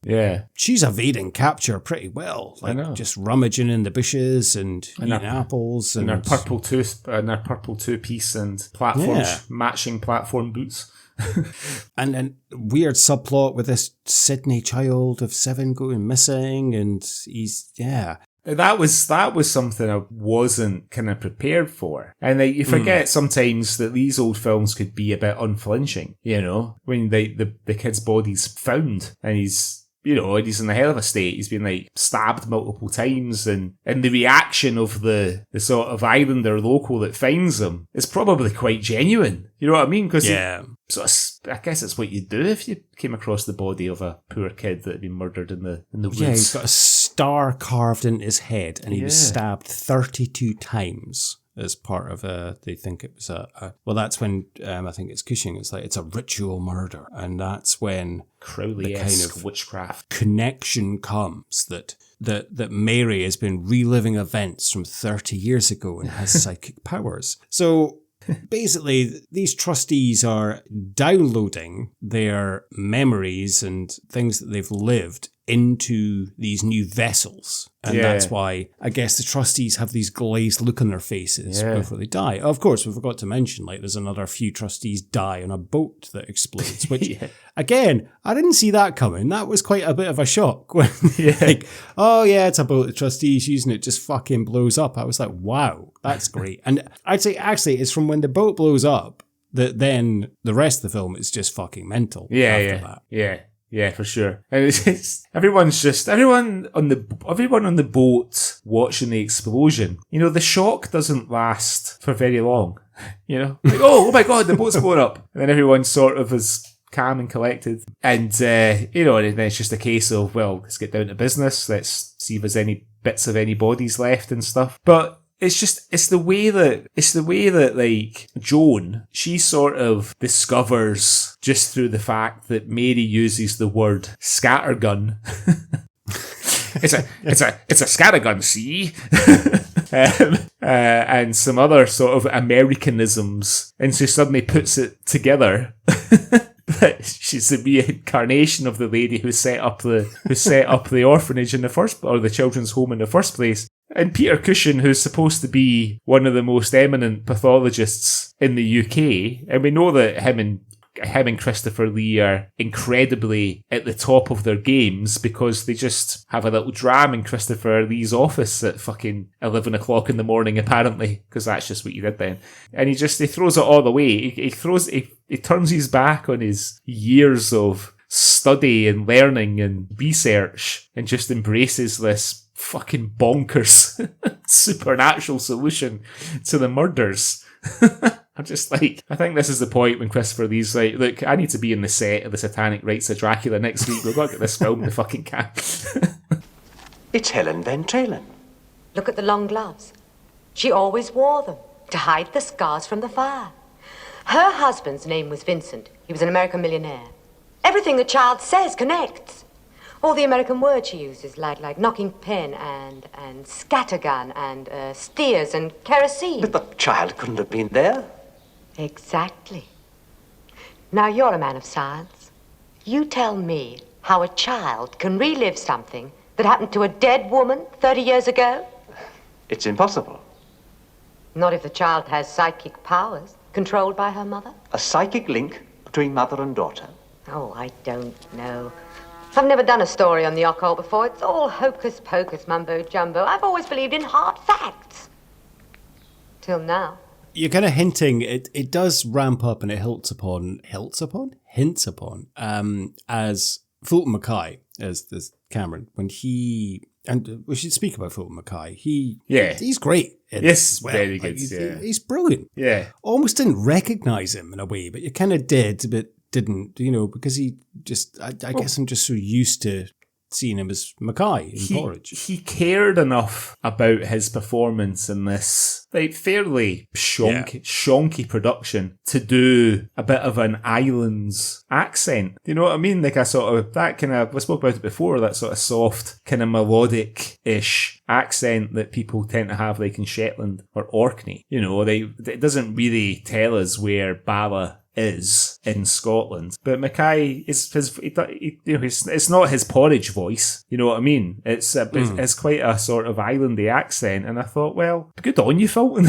she's evading capture pretty well. Like just rummaging in the bushes and eating apples and her purple two-piece and matching platform boots. And then weird subplot with this Sydney child of 7 going missing, and he's That was something I wasn't kind of prepared for. And you forget sometimes that these old films could be a bit unflinching, when the kid's body's found and he's in a hell of a state. He's been like stabbed multiple times, and the reaction of the sort of islander local that finds him is probably quite genuine. You know what I mean? Because I guess it's what you'd do if you came across the body of a poor kid that had been murdered in the woods. Yeah, he's got a star carved in his head, and he was stabbed 32 times. As part of they think it was that's when I think it's Cushing. It's like it's a ritual murder, and that's when Crowley-esque the kind of witchcraft connection comes that Mary has been reliving events from 30 years ago and has psychic powers. So basically, these trustees are downloading their memories and things that they've lived into these new vessels. And that's why I guess the trustees have these glazed look on their faces before they die. Of course, we forgot to mention, like, there's another few trustees die on a boat that explodes, which, again, I didn't see that coming. That was quite a bit of a shock when, like, oh yeah, it's a boat, the trustees using it, just fucking blows up. I was like, wow, that's great. And I'd say, actually, it's from when the boat blows up that then the rest of the film is just fucking mental after that. Yeah, for sure. And it's everyone on the boat watching the explosion. You know, the shock doesn't last for very long. You know, like, oh my god, the boat's blown up, and then everyone sort of is calm and collected. And you know, and then it's just a case of, well, let's get down to business. Let's see if there's any bits of any bodies left and stuff. But it's the way that like Joan, she sort of discovers just through the fact that Mary uses the word scattergun. it's a scattergun, see? And some other sort of Americanisms, and she suddenly puts it together. She's the reincarnation of the lady who set up the orphanage in the first, or the children's home in the first place. And Peter Cushing, who's supposed to be one of the most eminent pathologists in the UK, and we know that him and Christopher Lee are incredibly at the top of their games because they just have a little dram in Christopher Lee's office at fucking 11 o'clock in the morning, apparently, because that's just what you did then. And he throws it all away. He turns his back on his years of study and learning and research and just embraces this fucking bonkers supernatural solution to the murders. I'm just like, I think this is the point when Christopher Lee's like, look, I need to be in the set of the Satanic Rites of Dracula next week. We've got to get this film in the fucking can. It's Helen Van Traylen. Look at the long gloves. She always wore them to hide the scars from the fire. Her husband's name was Vincent. He was an American millionaire. Everything the child says connects. All the American words she uses, like knocking pin and scattergun and steers and kerosene. But the child couldn't have been there. Exactly. Now you're a man of science. You tell me how a child can relive something that happened to a dead woman 30 years ago? It's impossible. Not if the child has psychic powers controlled by her mother. A psychic link between mother and daughter. Oh, I don't know. I've never done a story on the occult before. It's all hocus-pocus, mumbo-jumbo. I've always believed in hard facts. Till now. You're kind of hinting, it does ramp up and it hints upon, as Fulton Mackay, as Cameron, when he, and we should speak about Fulton Mackay. He's great. Yes, very good. He's brilliant. Yeah. Almost didn't recognize him in a way, but you kind of did, but didn't, because he just, I guess I'm just so used to seeing him as Mackay in Porridge. He cared enough about his performance in this like fairly shonky production to do a bit of an island's accent. Do you know what I mean? Like a sort of, that kind of, we spoke about it before, that sort of soft, kind of melodic-ish accent that people tend to have like in Shetland or Orkney. It doesn't really tell us where Bala is in Scotland, but Mackay it's not his Porridge voice. You know what I mean? It's quite a sort of islandy accent, and I thought, well, good on you, Fulton.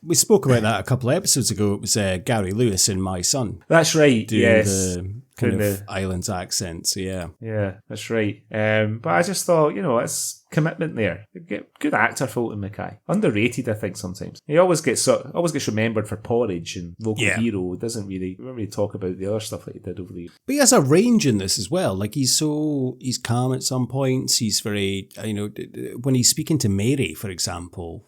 We spoke about that a couple of episodes ago. It was Gary Lewis in My Son. That's right. Doing yes. The kind of islands accent. So yeah, that's right. But I just thought, it's commitment there. Good actor, Fulton Mackay. Underrated, I think, sometimes. He always gets remembered for Porridge and Local Hero. Doesn't really talk about the other stuff that he did over the years. But he has a range in this as well. Like he's calm at some points. He's very, when he's speaking to Mary, for example,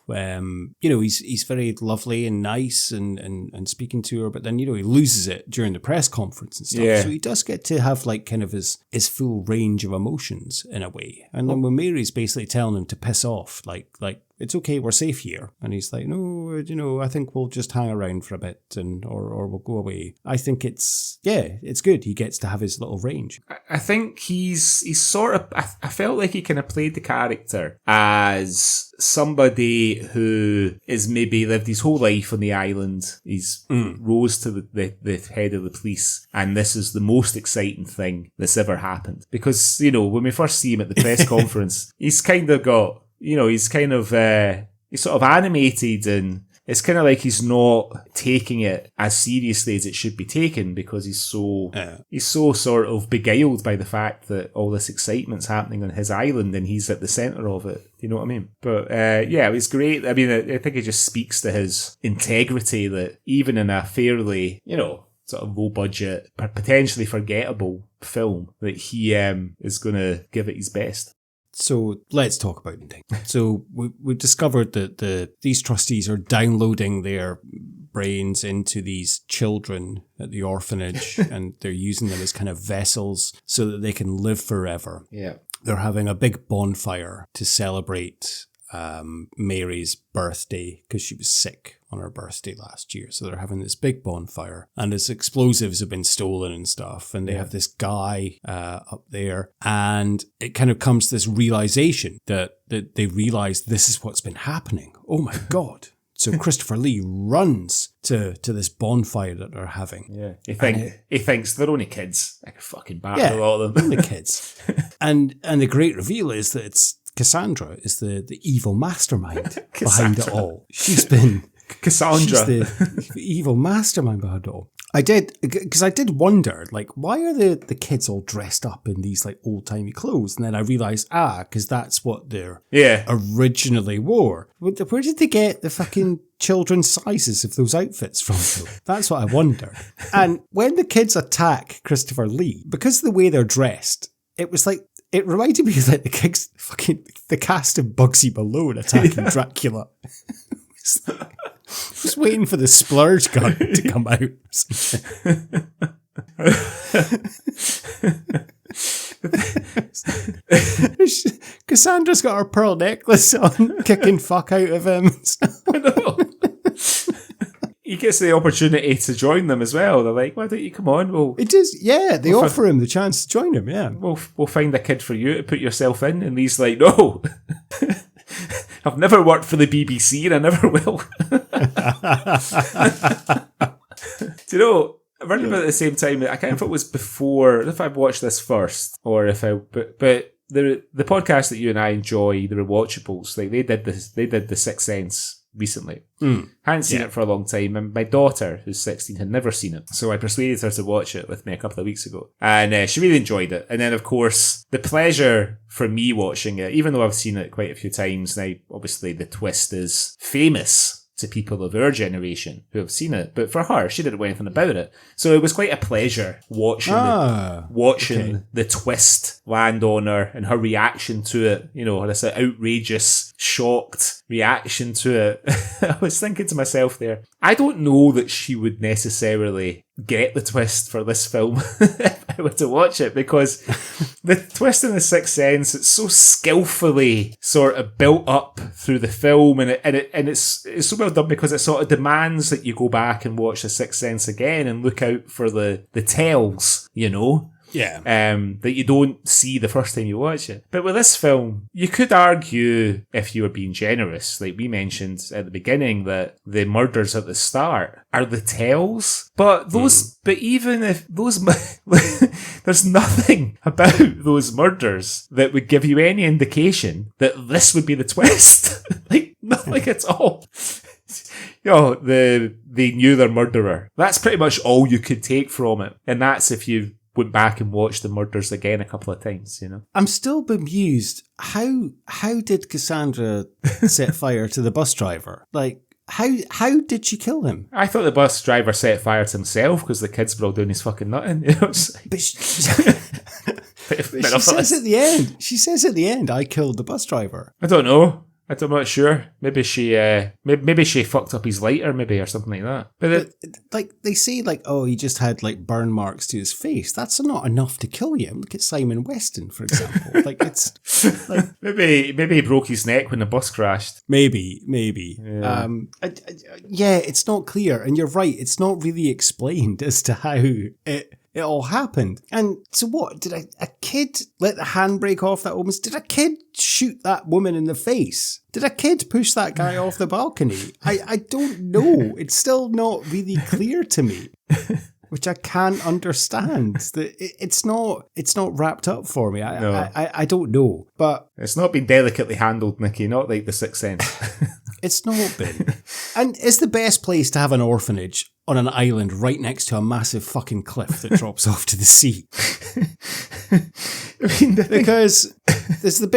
he's very lovely and nice and speaking to her, but then, he loses it during the press conference and stuff. Yeah. So he does get to have like kind of his full range of emotions in a way. And then when Mary's basically telling him to piss off, like it's okay, we're safe here. And he's like, no, you know, I think we'll just hang around for a bit or we'll go away. I think it's good. He gets to have his little range. I think he's sort of, I felt like he kind of played the character as somebody who is maybe lived his whole life on the island. He's rose to the head of the police, and this is the most exciting thing that's ever happened. Because, you know, when we first see him at the press conference, he's kind of got, you know, he's sort of animated, and it's kind of like he's not taking it as seriously as it should be taken, because he's so sort of beguiled by the fact that all this excitement's happening on his island and he's at the centre of it. You know what I mean? But it was great. I mean, I think it just speaks to his integrity that even in a fairly, you know, sort of low budget, potentially forgettable film, that he is going to give it his best. So let's talk about it. So we've discovered that these trustees are downloading their brains into these children at the orphanage and they're using them as kind of vessels so that they can live forever. Yeah. They're having a big bonfire to celebrate Mary's birthday because she was sick on her birthday last year. So they're having this big bonfire and his explosives have been stolen and stuff. And they have this guy up there, and it kind of comes to this realization that they realize this is what's been happening. Oh my God. So Christopher Lee runs to this bonfire that they're having. Yeah, he thinks they're only kids. I could fucking batter a lot of them. Only kids. And the great reveal is that it's Cassandra is the evil mastermind behind it all. She's the evil mastermind behind it all. I did wonder, like, why are the kids all dressed up in these like old timey clothes? And then I realised, because that's what they originally wore. Where did they get the fucking children's sizes of those outfits from? That's what I wondered. And when the kids attack Christopher Lee, because of the way they're dressed, it was like, it reminded me of like the cast of Bugsy Malone attacking Dracula. Just waiting for the splurge gun to come out. Cassandra's got her pearl necklace on, kicking fuck out of him. I know. He gets the opportunity to join them as well. They're like, why don't you come on? They offer him the chance to join him, yeah. We'll find a kid for you to put yourself in. And he's like, no. I've never worked for the BBC and I never will. Do you know, around about at the same time, I can't remember if it was before, if I watched this first, or if but the podcast that you and I enjoy, the Rewatchables, like they did The Sixth Sense recently. Hadn't seen it for a long time, and my daughter, who's 16, had never seen it, so I persuaded her to watch it with me a couple of weeks ago, and she really enjoyed it. And then of course the pleasure for me watching it, even though I've seen it quite a few times now, obviously the twist is famous to people of our generation who have seen it, but for her, she didn't know anything about it, so it was quite a pleasure watching the twist land on her and her reaction to it. You know, this outrageous, shocked reaction to it. I was thinking to myself there, I don't know that she would necessarily get the twist for this film if I were to watch it, because the twist in The Sixth Sense, it's so skillfully sort of built up through the film, and it's so well done because it sort of demands that you go back and watch The Sixth Sense again and look out for the tells, you know. Yeah. That you don't see the first time you watch it. But with this film, you could argue, if you were being generous, like we mentioned at the beginning, that the murders at the start are the tells. But even if those, there's nothing about those murders that would give you any indication that this would be the twist. Like, nothing at all. You know, they knew their murderer. That's pretty much all you could take from it. And that's if you went back and watched the murders again a couple of times, you know. I'm still bemused. How did Cassandra set fire to the bus driver? Like, how did she kill him? I thought the bus driver set fire to himself because the kids were all doing his fucking nutting. You know, but she says at the end, I killed the bus driver. I don't know. I'm not sure. Maybe she fucked up his lighter, maybe, or something like that. But like they say, like, oh, he just had like burn marks to his face. That's not enough to kill you. Look at Simon Weston, for example. Like it's like maybe he broke his neck when the bus crashed. Maybe. Yeah. It's not clear, and you're right. It's not really explained as to how it all happened. And so what? Did a kid let the handbrake off that woman? Did a kid shoot that woman in the face? Did a kid push that guy off the balcony? I don't know. It's still not really clear to me. Which I can't understand. It's not wrapped up for me. I don't know. But it's not been delicately handled, Nicky, not like The Sixth Sense. It's not been. And it's the best place to have an orphanage on an island right next to a massive fucking cliff that drops off to the sea. Because there's the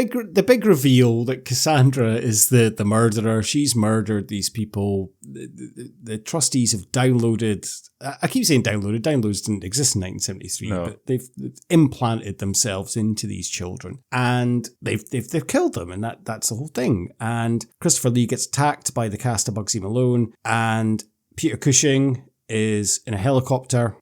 big reveal that Cassandra is the murderer. She's murdered these people. The trustees have downloaded. I keep saying downloaded. Downloads didn't exist in 1973, but they've implanted themselves into these children, and they've killed them, and that's the whole thing. And Christopher Lee gets attacked by the cast of Bugsy Malone, and Peter Cushing is in a helicopter.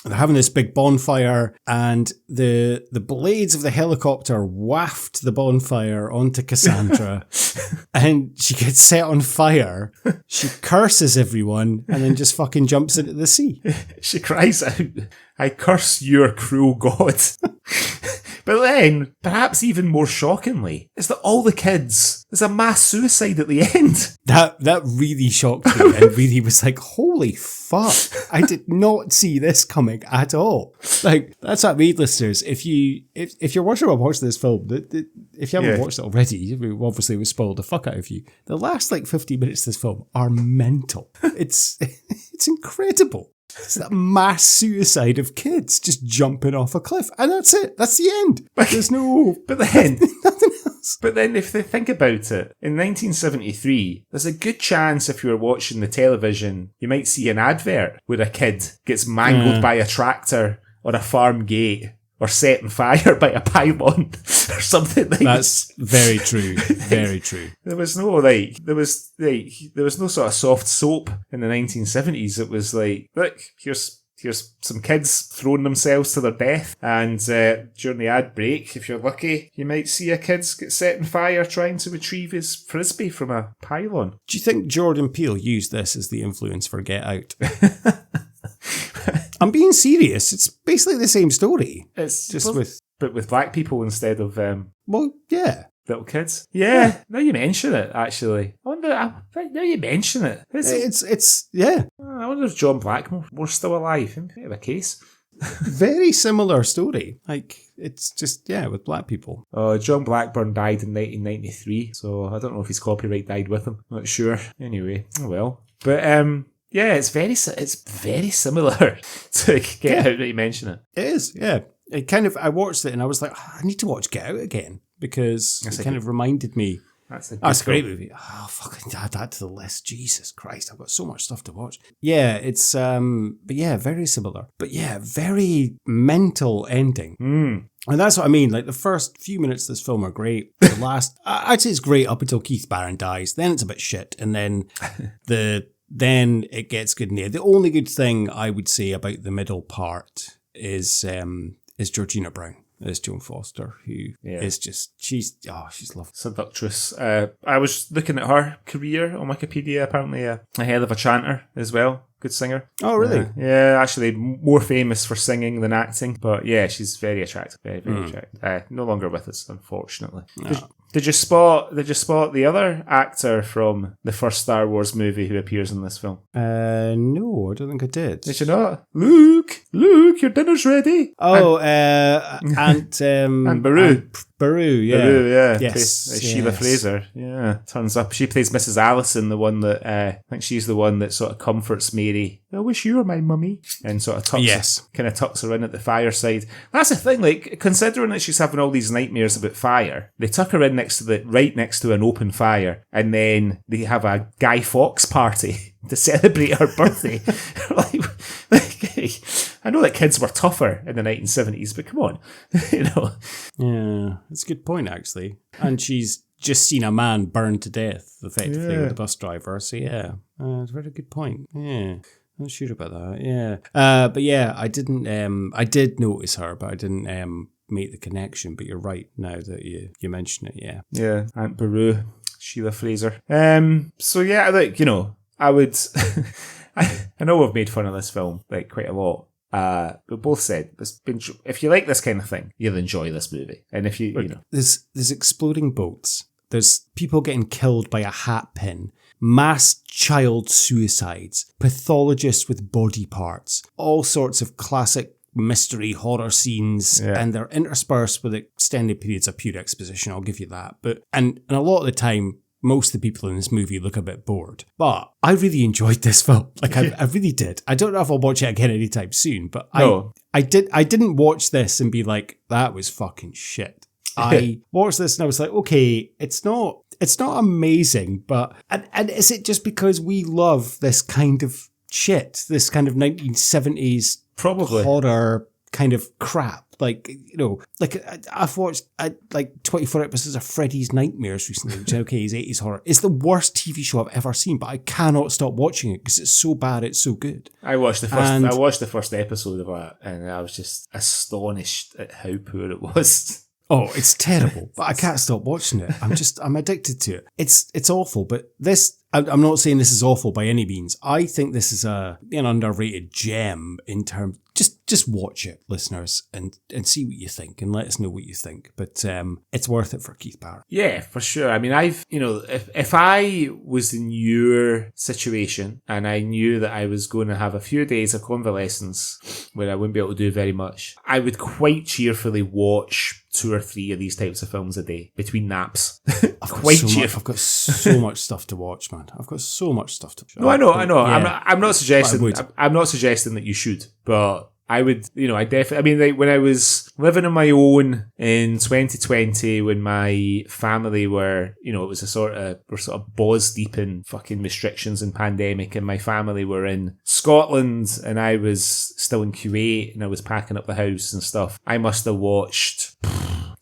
They're having this big bonfire, and the blades of the helicopter waft the bonfire onto Cassandra, and she gets set on fire. She curses everyone, and then just fucking jumps into the sea. She cries out, "I curse your cruel god." But then, perhaps even more shockingly, is that all the kids, there's a mass suicide at the end. That really shocked me, and really was like, holy fuck, I did not see this coming at all. Like, that's what I mean, listeners. If you're watching this film, if you haven't watched it already, obviously we spoiled the fuck out of you. The last 50 minutes of this film are mental. It's incredible. It's that mass suicide of kids just jumping off a cliff. And that's it. That's the end. There's no... But then... nothing else. But then if they think about it, in 1973, there's a good chance if you were watching the television, you might see an advert where a kid gets mangled by a tractor on a farm gate, or set on fire by a pylon, or something like that. That's very true. Very true. There was no sort of soft soap in the 1970s. It was like, look, here's some kids throwing themselves to their death, and during the ad break, if you're lucky, you might see a kid get set on fire trying to retrieve his frisbee from a pylon. Do you think Jordan Peele used this as the influence for Get Out? I'm being serious. It's basically the same story. It's just with black people instead of well, yeah, little kids. Yeah. Now you mention it, actually. I wonder. Now you mention it, it's yeah. I wonder if John Blackmore's still alive. Maybe a case. Very similar story. Like, it's just, with black people. John Blackburn died in 1993, so I don't know if his copyright died with him. Not sure. Anyway, oh well. But yeah, it's very similar to Get Out that you mention it. It is, yeah. It kind of, I watched it and I was like, I need to watch Get Out again, because it kind of reminded me. That's a great movie. Oh, fucking add that to the list. Jesus Christ, I've got so much stuff to watch. Yeah, it's, but yeah, very similar. But yeah, very mental ending. And that's what I mean. Like, the first few minutes of this film are great. The last, I'd say it's great up until Keith Baron dies. Then it's a bit shit. And then then it gets good in there. The only good thing I would say about the middle part is Georgina Brown as Joan Foster, who is just, she's lovely. Seductress. I was looking at her career on Wikipedia, apparently a hell of a chanter as well. Good singer. Oh, really? Yeah, actually more famous for singing than acting. But yeah, she's very attractive. Very, very attractive. No longer with us, unfortunately. No. Did you spot the other actor from the first Star Wars movie who appears in this film? No, I don't think I did. Did you not? Luke, your dinner's ready. Oh, Aunt Beru. Beru, yeah. Beru, yeah. Yes. Sheila Fraser. Yeah. Turns up. She plays Mrs. Allison, the one that, I think she's the one that sort of comforts Mary. I wish you were my mummy. And sort of tucks her in at the fireside. That's the thing, like, considering that she's having all these nightmares about fire, they tuck her in right next to an open fire, and then they have a Guy Fawkes party to celebrate her birthday. I know that kids were tougher in the 1970s, but come on, Yeah, that's a good point, actually. And she's just seen a man burned to death, effectively, with a bus driver. So yeah, it's a very good point. Yeah. Not sure about that. Yeah. But yeah, I didn't. I did notice her, but I didn't make the connection. But you're right now that you mention it. Yeah. Yeah. Aunt Beru, Sheila Fraser. So yeah, like, you know, I would. I know we've made fun of this film like quite a lot. We both said if you like this kind of thing, you'll enjoy this movie. And if you know, there's exploding boats. There's people getting killed by a hat pin. Mass child suicides, pathologists with body parts, all sorts of classic mystery horror scenes, and they're interspersed with extended periods of pure exposition. I'll give you that. But and a lot of the time, most of the people in this movie look a bit bored. But I really enjoyed this film. Like I really did. I don't know if I'll watch it again anytime soon. But I didn't watch this and be like, that was fucking shit. I watched this and I was like, okay, it's not amazing, but and is it just because we love this kind of shit, this kind of 1970s probably horror kind of crap? Like, you know, like I've watched like 24 episodes of Freddy's Nightmares recently, which okay is 80s horror. It's the worst TV show I've ever seen, but I cannot stop watching it because it's so bad, it's so good. I watched the first episode of that, and I was just astonished at how poor it was. Oh, it's terrible, but I can't stop watching it. I'm addicted to it. It's awful, but I'm not saying this is awful by any means. I think this is an underrated gem in terms. Just watch it, listeners, and see what you think, and let us know what you think. But it's worth it for Keith Baron. Yeah, for sure. I mean, if I was in your situation and I knew that I was going to have a few days of convalescence where I wouldn't be able to do very much, I would quite cheerfully watch 2 or 3 of these types of films a day between naps. I've got so much stuff to watch, man. I've got so much stuff to watch. No, I know. Yeah. I'm not suggesting. I'm not suggesting that you should, but I would, I definitely, I mean, like when I was living on my own in 2020, when my family were, it was we're sort of balls deep in fucking restrictions and pandemic, and my family were in Scotland and I was still in Kuwait and I was packing up the house and stuff. I must have watched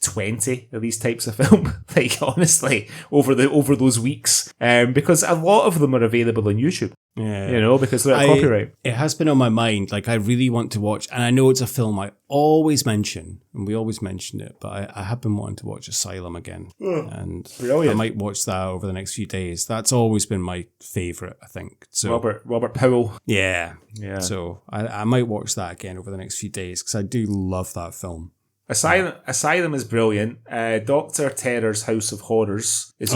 20 of these types of film, like honestly, over those weeks, because a lot of them are available on YouTube. Yeah, because they're copyright. It has been on my mind. Like, I really want to watch, and I know it's a film I always mention, and we always mention it, but I have been wanting to watch Asylum again. And brilliant. I might watch that over the next few days. That's always been my favourite, I think. So Robert Powell. Yeah. So I might watch that again over the next few days, because I do love that film. Asylum is brilliant. Dr. Terror's House of Horrors is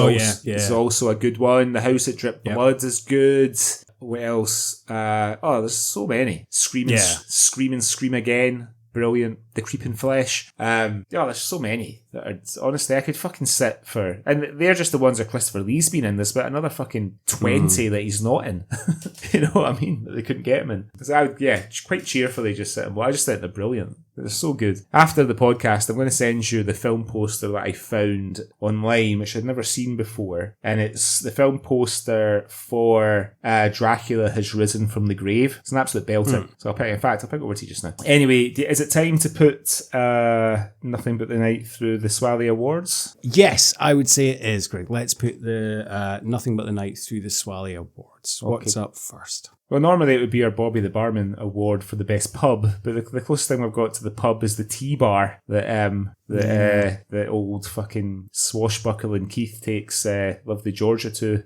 also a good one. The House that Dripped Blood is good. What else? There's so many. Scream and Scream Again. Brilliant. The Creeping Flesh. There's so many that are, honestly, I could fucking sit for, and they're just the ones that Christopher Lee's been in this, but another fucking 20 that he's not in. You know what I mean? That they couldn't get him in. Because I would, quite cheerfully just sit and watch. I just think they're brilliant. They're so good. After the podcast, I'm going to send you the film poster that I found online, which I'd never seen before. And it's the film poster for Dracula Has Risen from the Grave. It's an absolute belter. So I'll pick it over to you just now. Anyway, is it time to put Nothing But the Night through the Swally Awards? Yes, I would say it is, Greg. Let's put the Nothing But the Night through the Swally Awards. Okay. What's up first? Well, normally it would be our Bobby the Barman award for the best pub, but the closest thing we've got to the pub is the tea bar that the old fucking swashbuckling Keith takes Lovely Georgia to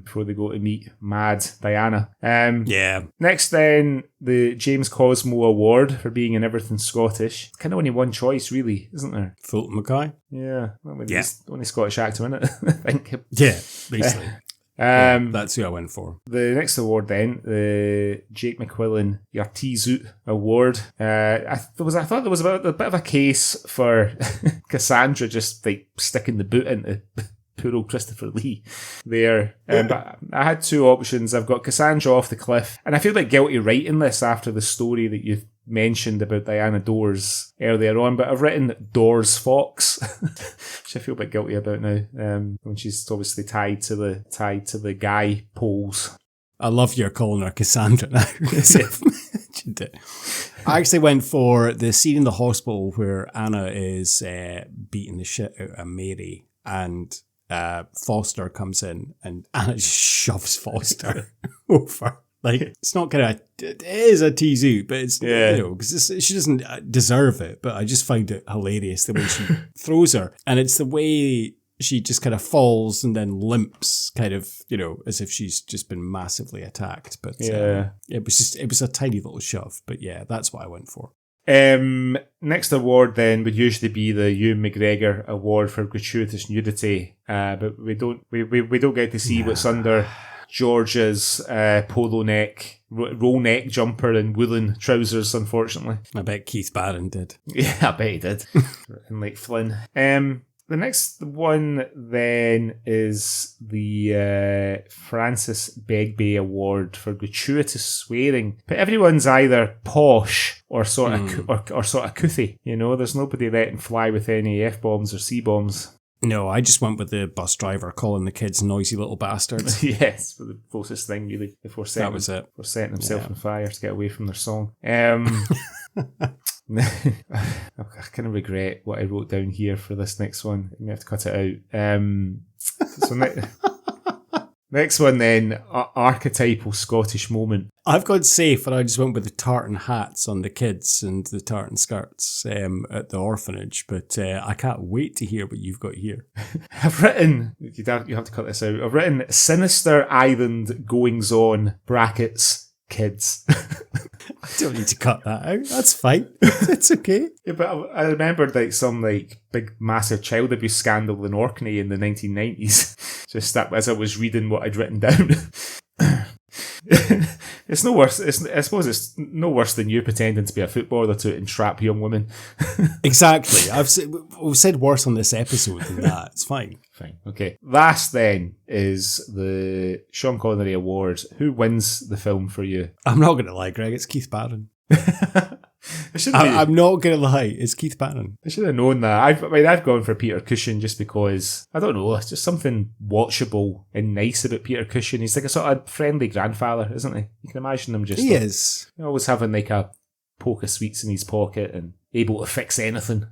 before they go to meet Mad Diana. Next then, the James Cosmo Award for being in everything Scottish. Kind of only one choice, really, isn't there? Fulton Mackay. Yeah, the only Scottish actor in it, I think. Yeah, basically. That's who I went for. The next award then, the Jake McQuillan Yartizoot Award. I thought there was a bit of a case for Cassandra just like sticking the boot into poor old Christopher Lee there. But I had 2 options. I've got Cassandra off the cliff, and I feel like guilty writing this after the story that you've mentioned about Diana Dors earlier on, but I've written Dors Fox, which I feel a bit guilty about now, when she's obviously tied to the guy poles. I love you're calling her Cassandra now. I actually went for the scene in the hospital where Anna is beating the shit out of Mary, and Foster comes in and Anna just shoves Foster over. Like, it's not it is a tease, but it's, because she doesn't deserve it, but I just find it hilarious the way she throws her. And it's the way she just kind of falls and then limps, kind of, as if she's just been massively attacked. But it was a tiny little shove. But yeah, that's what I went for. Next award then would usually be the Ewan McGregor Award for gratuitous nudity, but we don't get to see what's under George's polo neck, roll neck jumper and woolen trousers, unfortunately. I bet Keith Baron did. Yeah, I bet he did. And like Flynn. The next one then is the Francis Begbie Award for gratuitous swearing. But everyone's either posh or sort of or sort of couthy. There's nobody letting fly with any F-bombs or C-bombs. No, I just went with the bus driver calling the kids noisy little bastards. Yes, for the closest thing really before setting himself on fire to get away from their song. I kind of regret what I wrote down here for this next one. I may have to cut it out. Next one then, archetypal Scottish moment. I've gone safe and I just went with the tartan hats on the kids and the tartan skirts at the orphanage, but I can't wait to hear what you've got here. I've written, you have to cut this out, I've written sinister island goings on, brackets, kids. I don't need to cut that out. That's fine. It's okay. Yeah, but I remembered some big massive child abuse scandal in Orkney in the 1990s. Just that as I was reading what I'd written down. It's no worse. I suppose it's no worse than you pretending to be a footballer to entrap young women. Exactly. We've said worse on this episode than that. It's fine. Fine. Okay. Last then is the Sean Connery Award. Who wins the film for you? I'm not going to lie, Greg. It's Keith Baron. I'm not going to lie. It's Keith Baron. I should have known that. I've gone for Peter Cushing just because, I don't know, it's just something watchable and nice about Peter Cushing. He's like a sort of friendly grandfather, isn't he? You can imagine him just... He is. Always having a poke of sweets in his pocket and able to fix anything,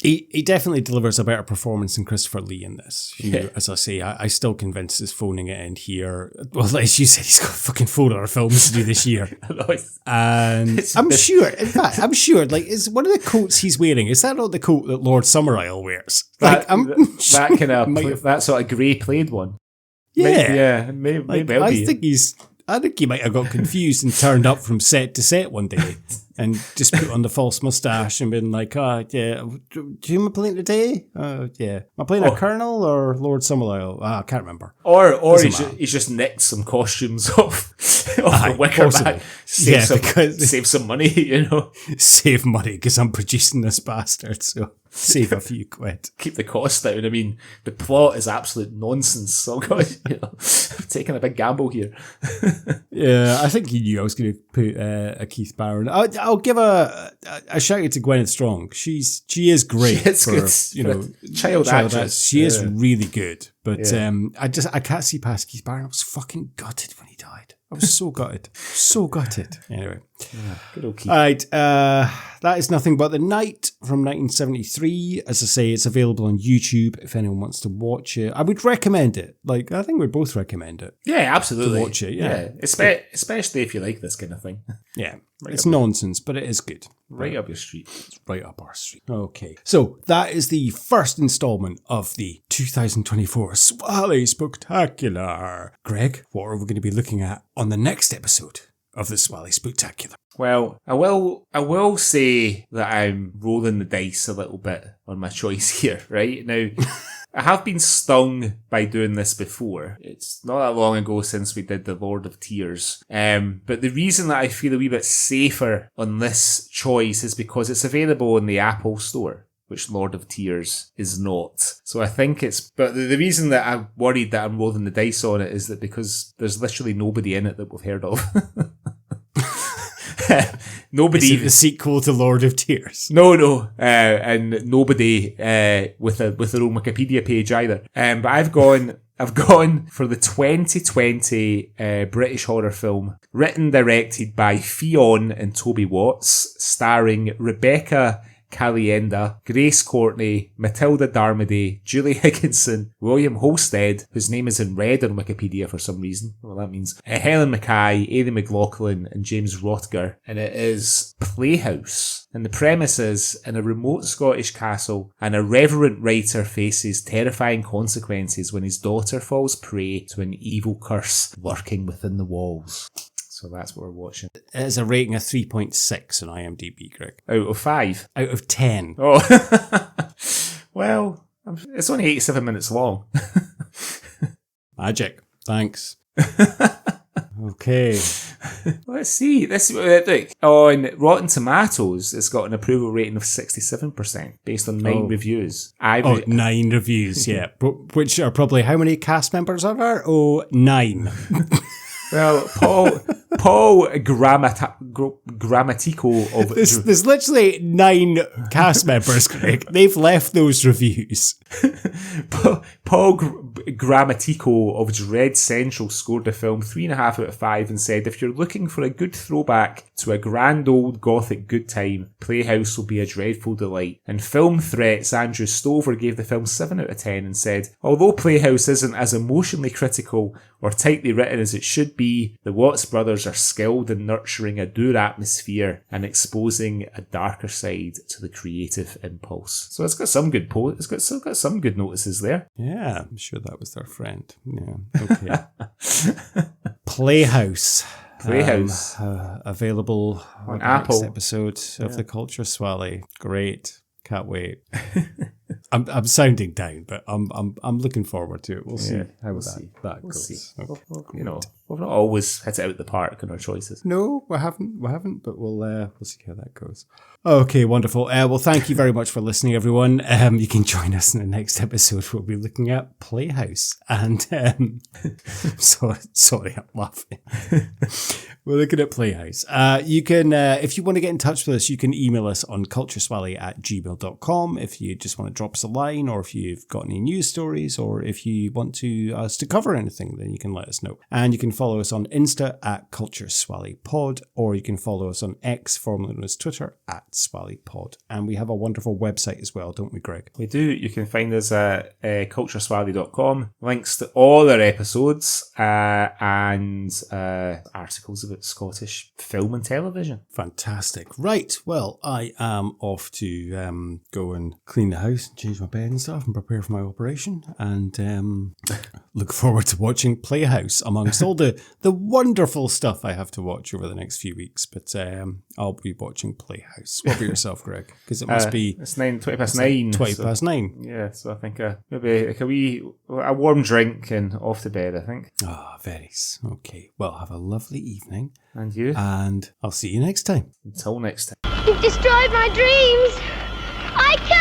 He definitely delivers a better performance than Christopher Lee in this. As I say, I still convinced he's phoning it in here. Well, as you said, he's got fucking 4 other films to do this year. And I'm sure, is one of the coats he's wearing, is that not the coat that Lord Summerisle wears? That sort of grey plaid one. Yeah. Maybe I think he might have got confused and turned up from set to set one day and just put on the false moustache and been like, do you am I playing today? Yeah. Am I playing a colonel or Lord Summerisle? I can't remember. Or he's just nicked some costumes off the wicker bag. Save some money, Save money because I'm producing this bastard, so save a few quid. Keep the cost down. I mean, the plot is absolute nonsense. So, I'm taking a big gamble here. Yeah, I think he knew I was going to put a Keith Baron. I'll give a shout out to Gwyneth Strong. She is great. She is good. Child actress. She is really good. But I can't see past Keith Baron. I was fucking gutted when he died. I was so gutted. So gutted. Anyway. Good old Keith. All right. That is Nothing But the Night from 1973. As I say, it's available on YouTube if anyone wants to watch it. I would recommend it. I think we'd both recommend it. Yeah, absolutely. To watch it, yeah. Especially if you like this kind of thing. Yeah. It's nonsense, but it is good. Right up your street. It's right up our street. Okay. So that is the first installment of the 2024 Swally Spooktacular. Greg, what are we going to be looking at on the next episode of the Swally Spooktacular? Well, I will say that I'm rolling the dice a little bit on my choice here, right? Now, I have been stung by doing this before. It's not that long ago since we did the Lord of Tears. But the reason that I feel a wee bit safer on this choice is because it's available in the Apple Store, which Lord of Tears is not. So I think but the reason that I'm worried that I'm rolling the dice on it is that because there's literally nobody in it that we've heard of. Nobody. Is it the sequel to Lord of Tears? No, and nobody with their own Wikipedia page either. But I've gone for the 2020 British horror film, written directed by Fionn and Toby Watts, starring Rebecca Calienda, Grace Courtney, Matilda Darmody, Julie Higginson, William Holstead, whose name is in red on Wikipedia for some reason. Well, that means Helen Mackay, Aidan McLaughlin, and James Rothger. And it is Playhouse. And the premise is, in a remote Scottish castle, an irreverent writer faces terrifying consequences when his daughter falls prey to an evil curse lurking within the walls. So that's what we're watching. It has a rating of 3.6 on IMDb, Greg. Out of 5? Out of 10. Oh. Well, it's only 87 minutes long. Magic. Thanks. Okay. Let's see. Look, on Rotten Tomatoes, it's got an approval rating of 67% based on 9 reviews. 9 reviews, yeah. Which are probably, how many cast members are there? 9. Well, Paul Grammatico of... There's literally 9 cast members, Craig. They've left those reviews. Paul Grammatico of Dread Central scored the film 3.5 out of 5 and said, if you're looking for a good throwback to a grand old gothic good time, Playhouse will be a dreadful delight. And Film Threats Andrew Stover gave the film 7 out of 10 and said, although Playhouse isn't as emotionally critical or tightly written as it should be, the Watts brothers are skilled in nurturing a dour atmosphere and exposing a darker side to the creative impulse. So it's got some good it's got some good notices there. Yeah, I'm sure that was their friend. Yeah, okay. Playhouse. Available on Apple. Next episode of the Culture Swally. Great. Can't wait. I'm sounding down, but I'm looking forward to it. We'll see how that goes. Okay. You know, we've not always hit it out the park in our choices. No, we haven't, but we'll see how that goes. Okay, wonderful. Well, thank you very much for listening, everyone. You can join us in the next episode. We'll be looking at Playhouse, and sorry, I'm laughing. We're looking at Playhouse. You can, if you want to get in touch with us, you can email us on cultureswally@gmail.com if you just want to drop us a line, or if you've got any news stories, or if you want us to cover anything, then you can let us know. And you can follow us on Insta at cultureswallypod, or you can follow us on X, formerly known as Twitter, at SwallyPod. And we have a wonderful website as well, don't we, Greg? We do. You can find us at cultureswally.com. Links to all our episodes and articles about Scottish film and television. Fantastic. Right. Well, I am off to go and clean the house, change my bed and stuff, and prepare for my operation. And look forward to watching Playhouse amongst all the wonderful stuff I have to watch over the next few weeks. But I'll be watching Playhouse. What about yourself, Greg? Because it must be... It's 20 past 9. 20 past 9. Yeah, so I think maybe like a warm drink and off to bed, I think. Very. Okay. Well, have a lovely evening. And you. And I'll see you next time. Until next time. You've destroyed my dreams. I can't.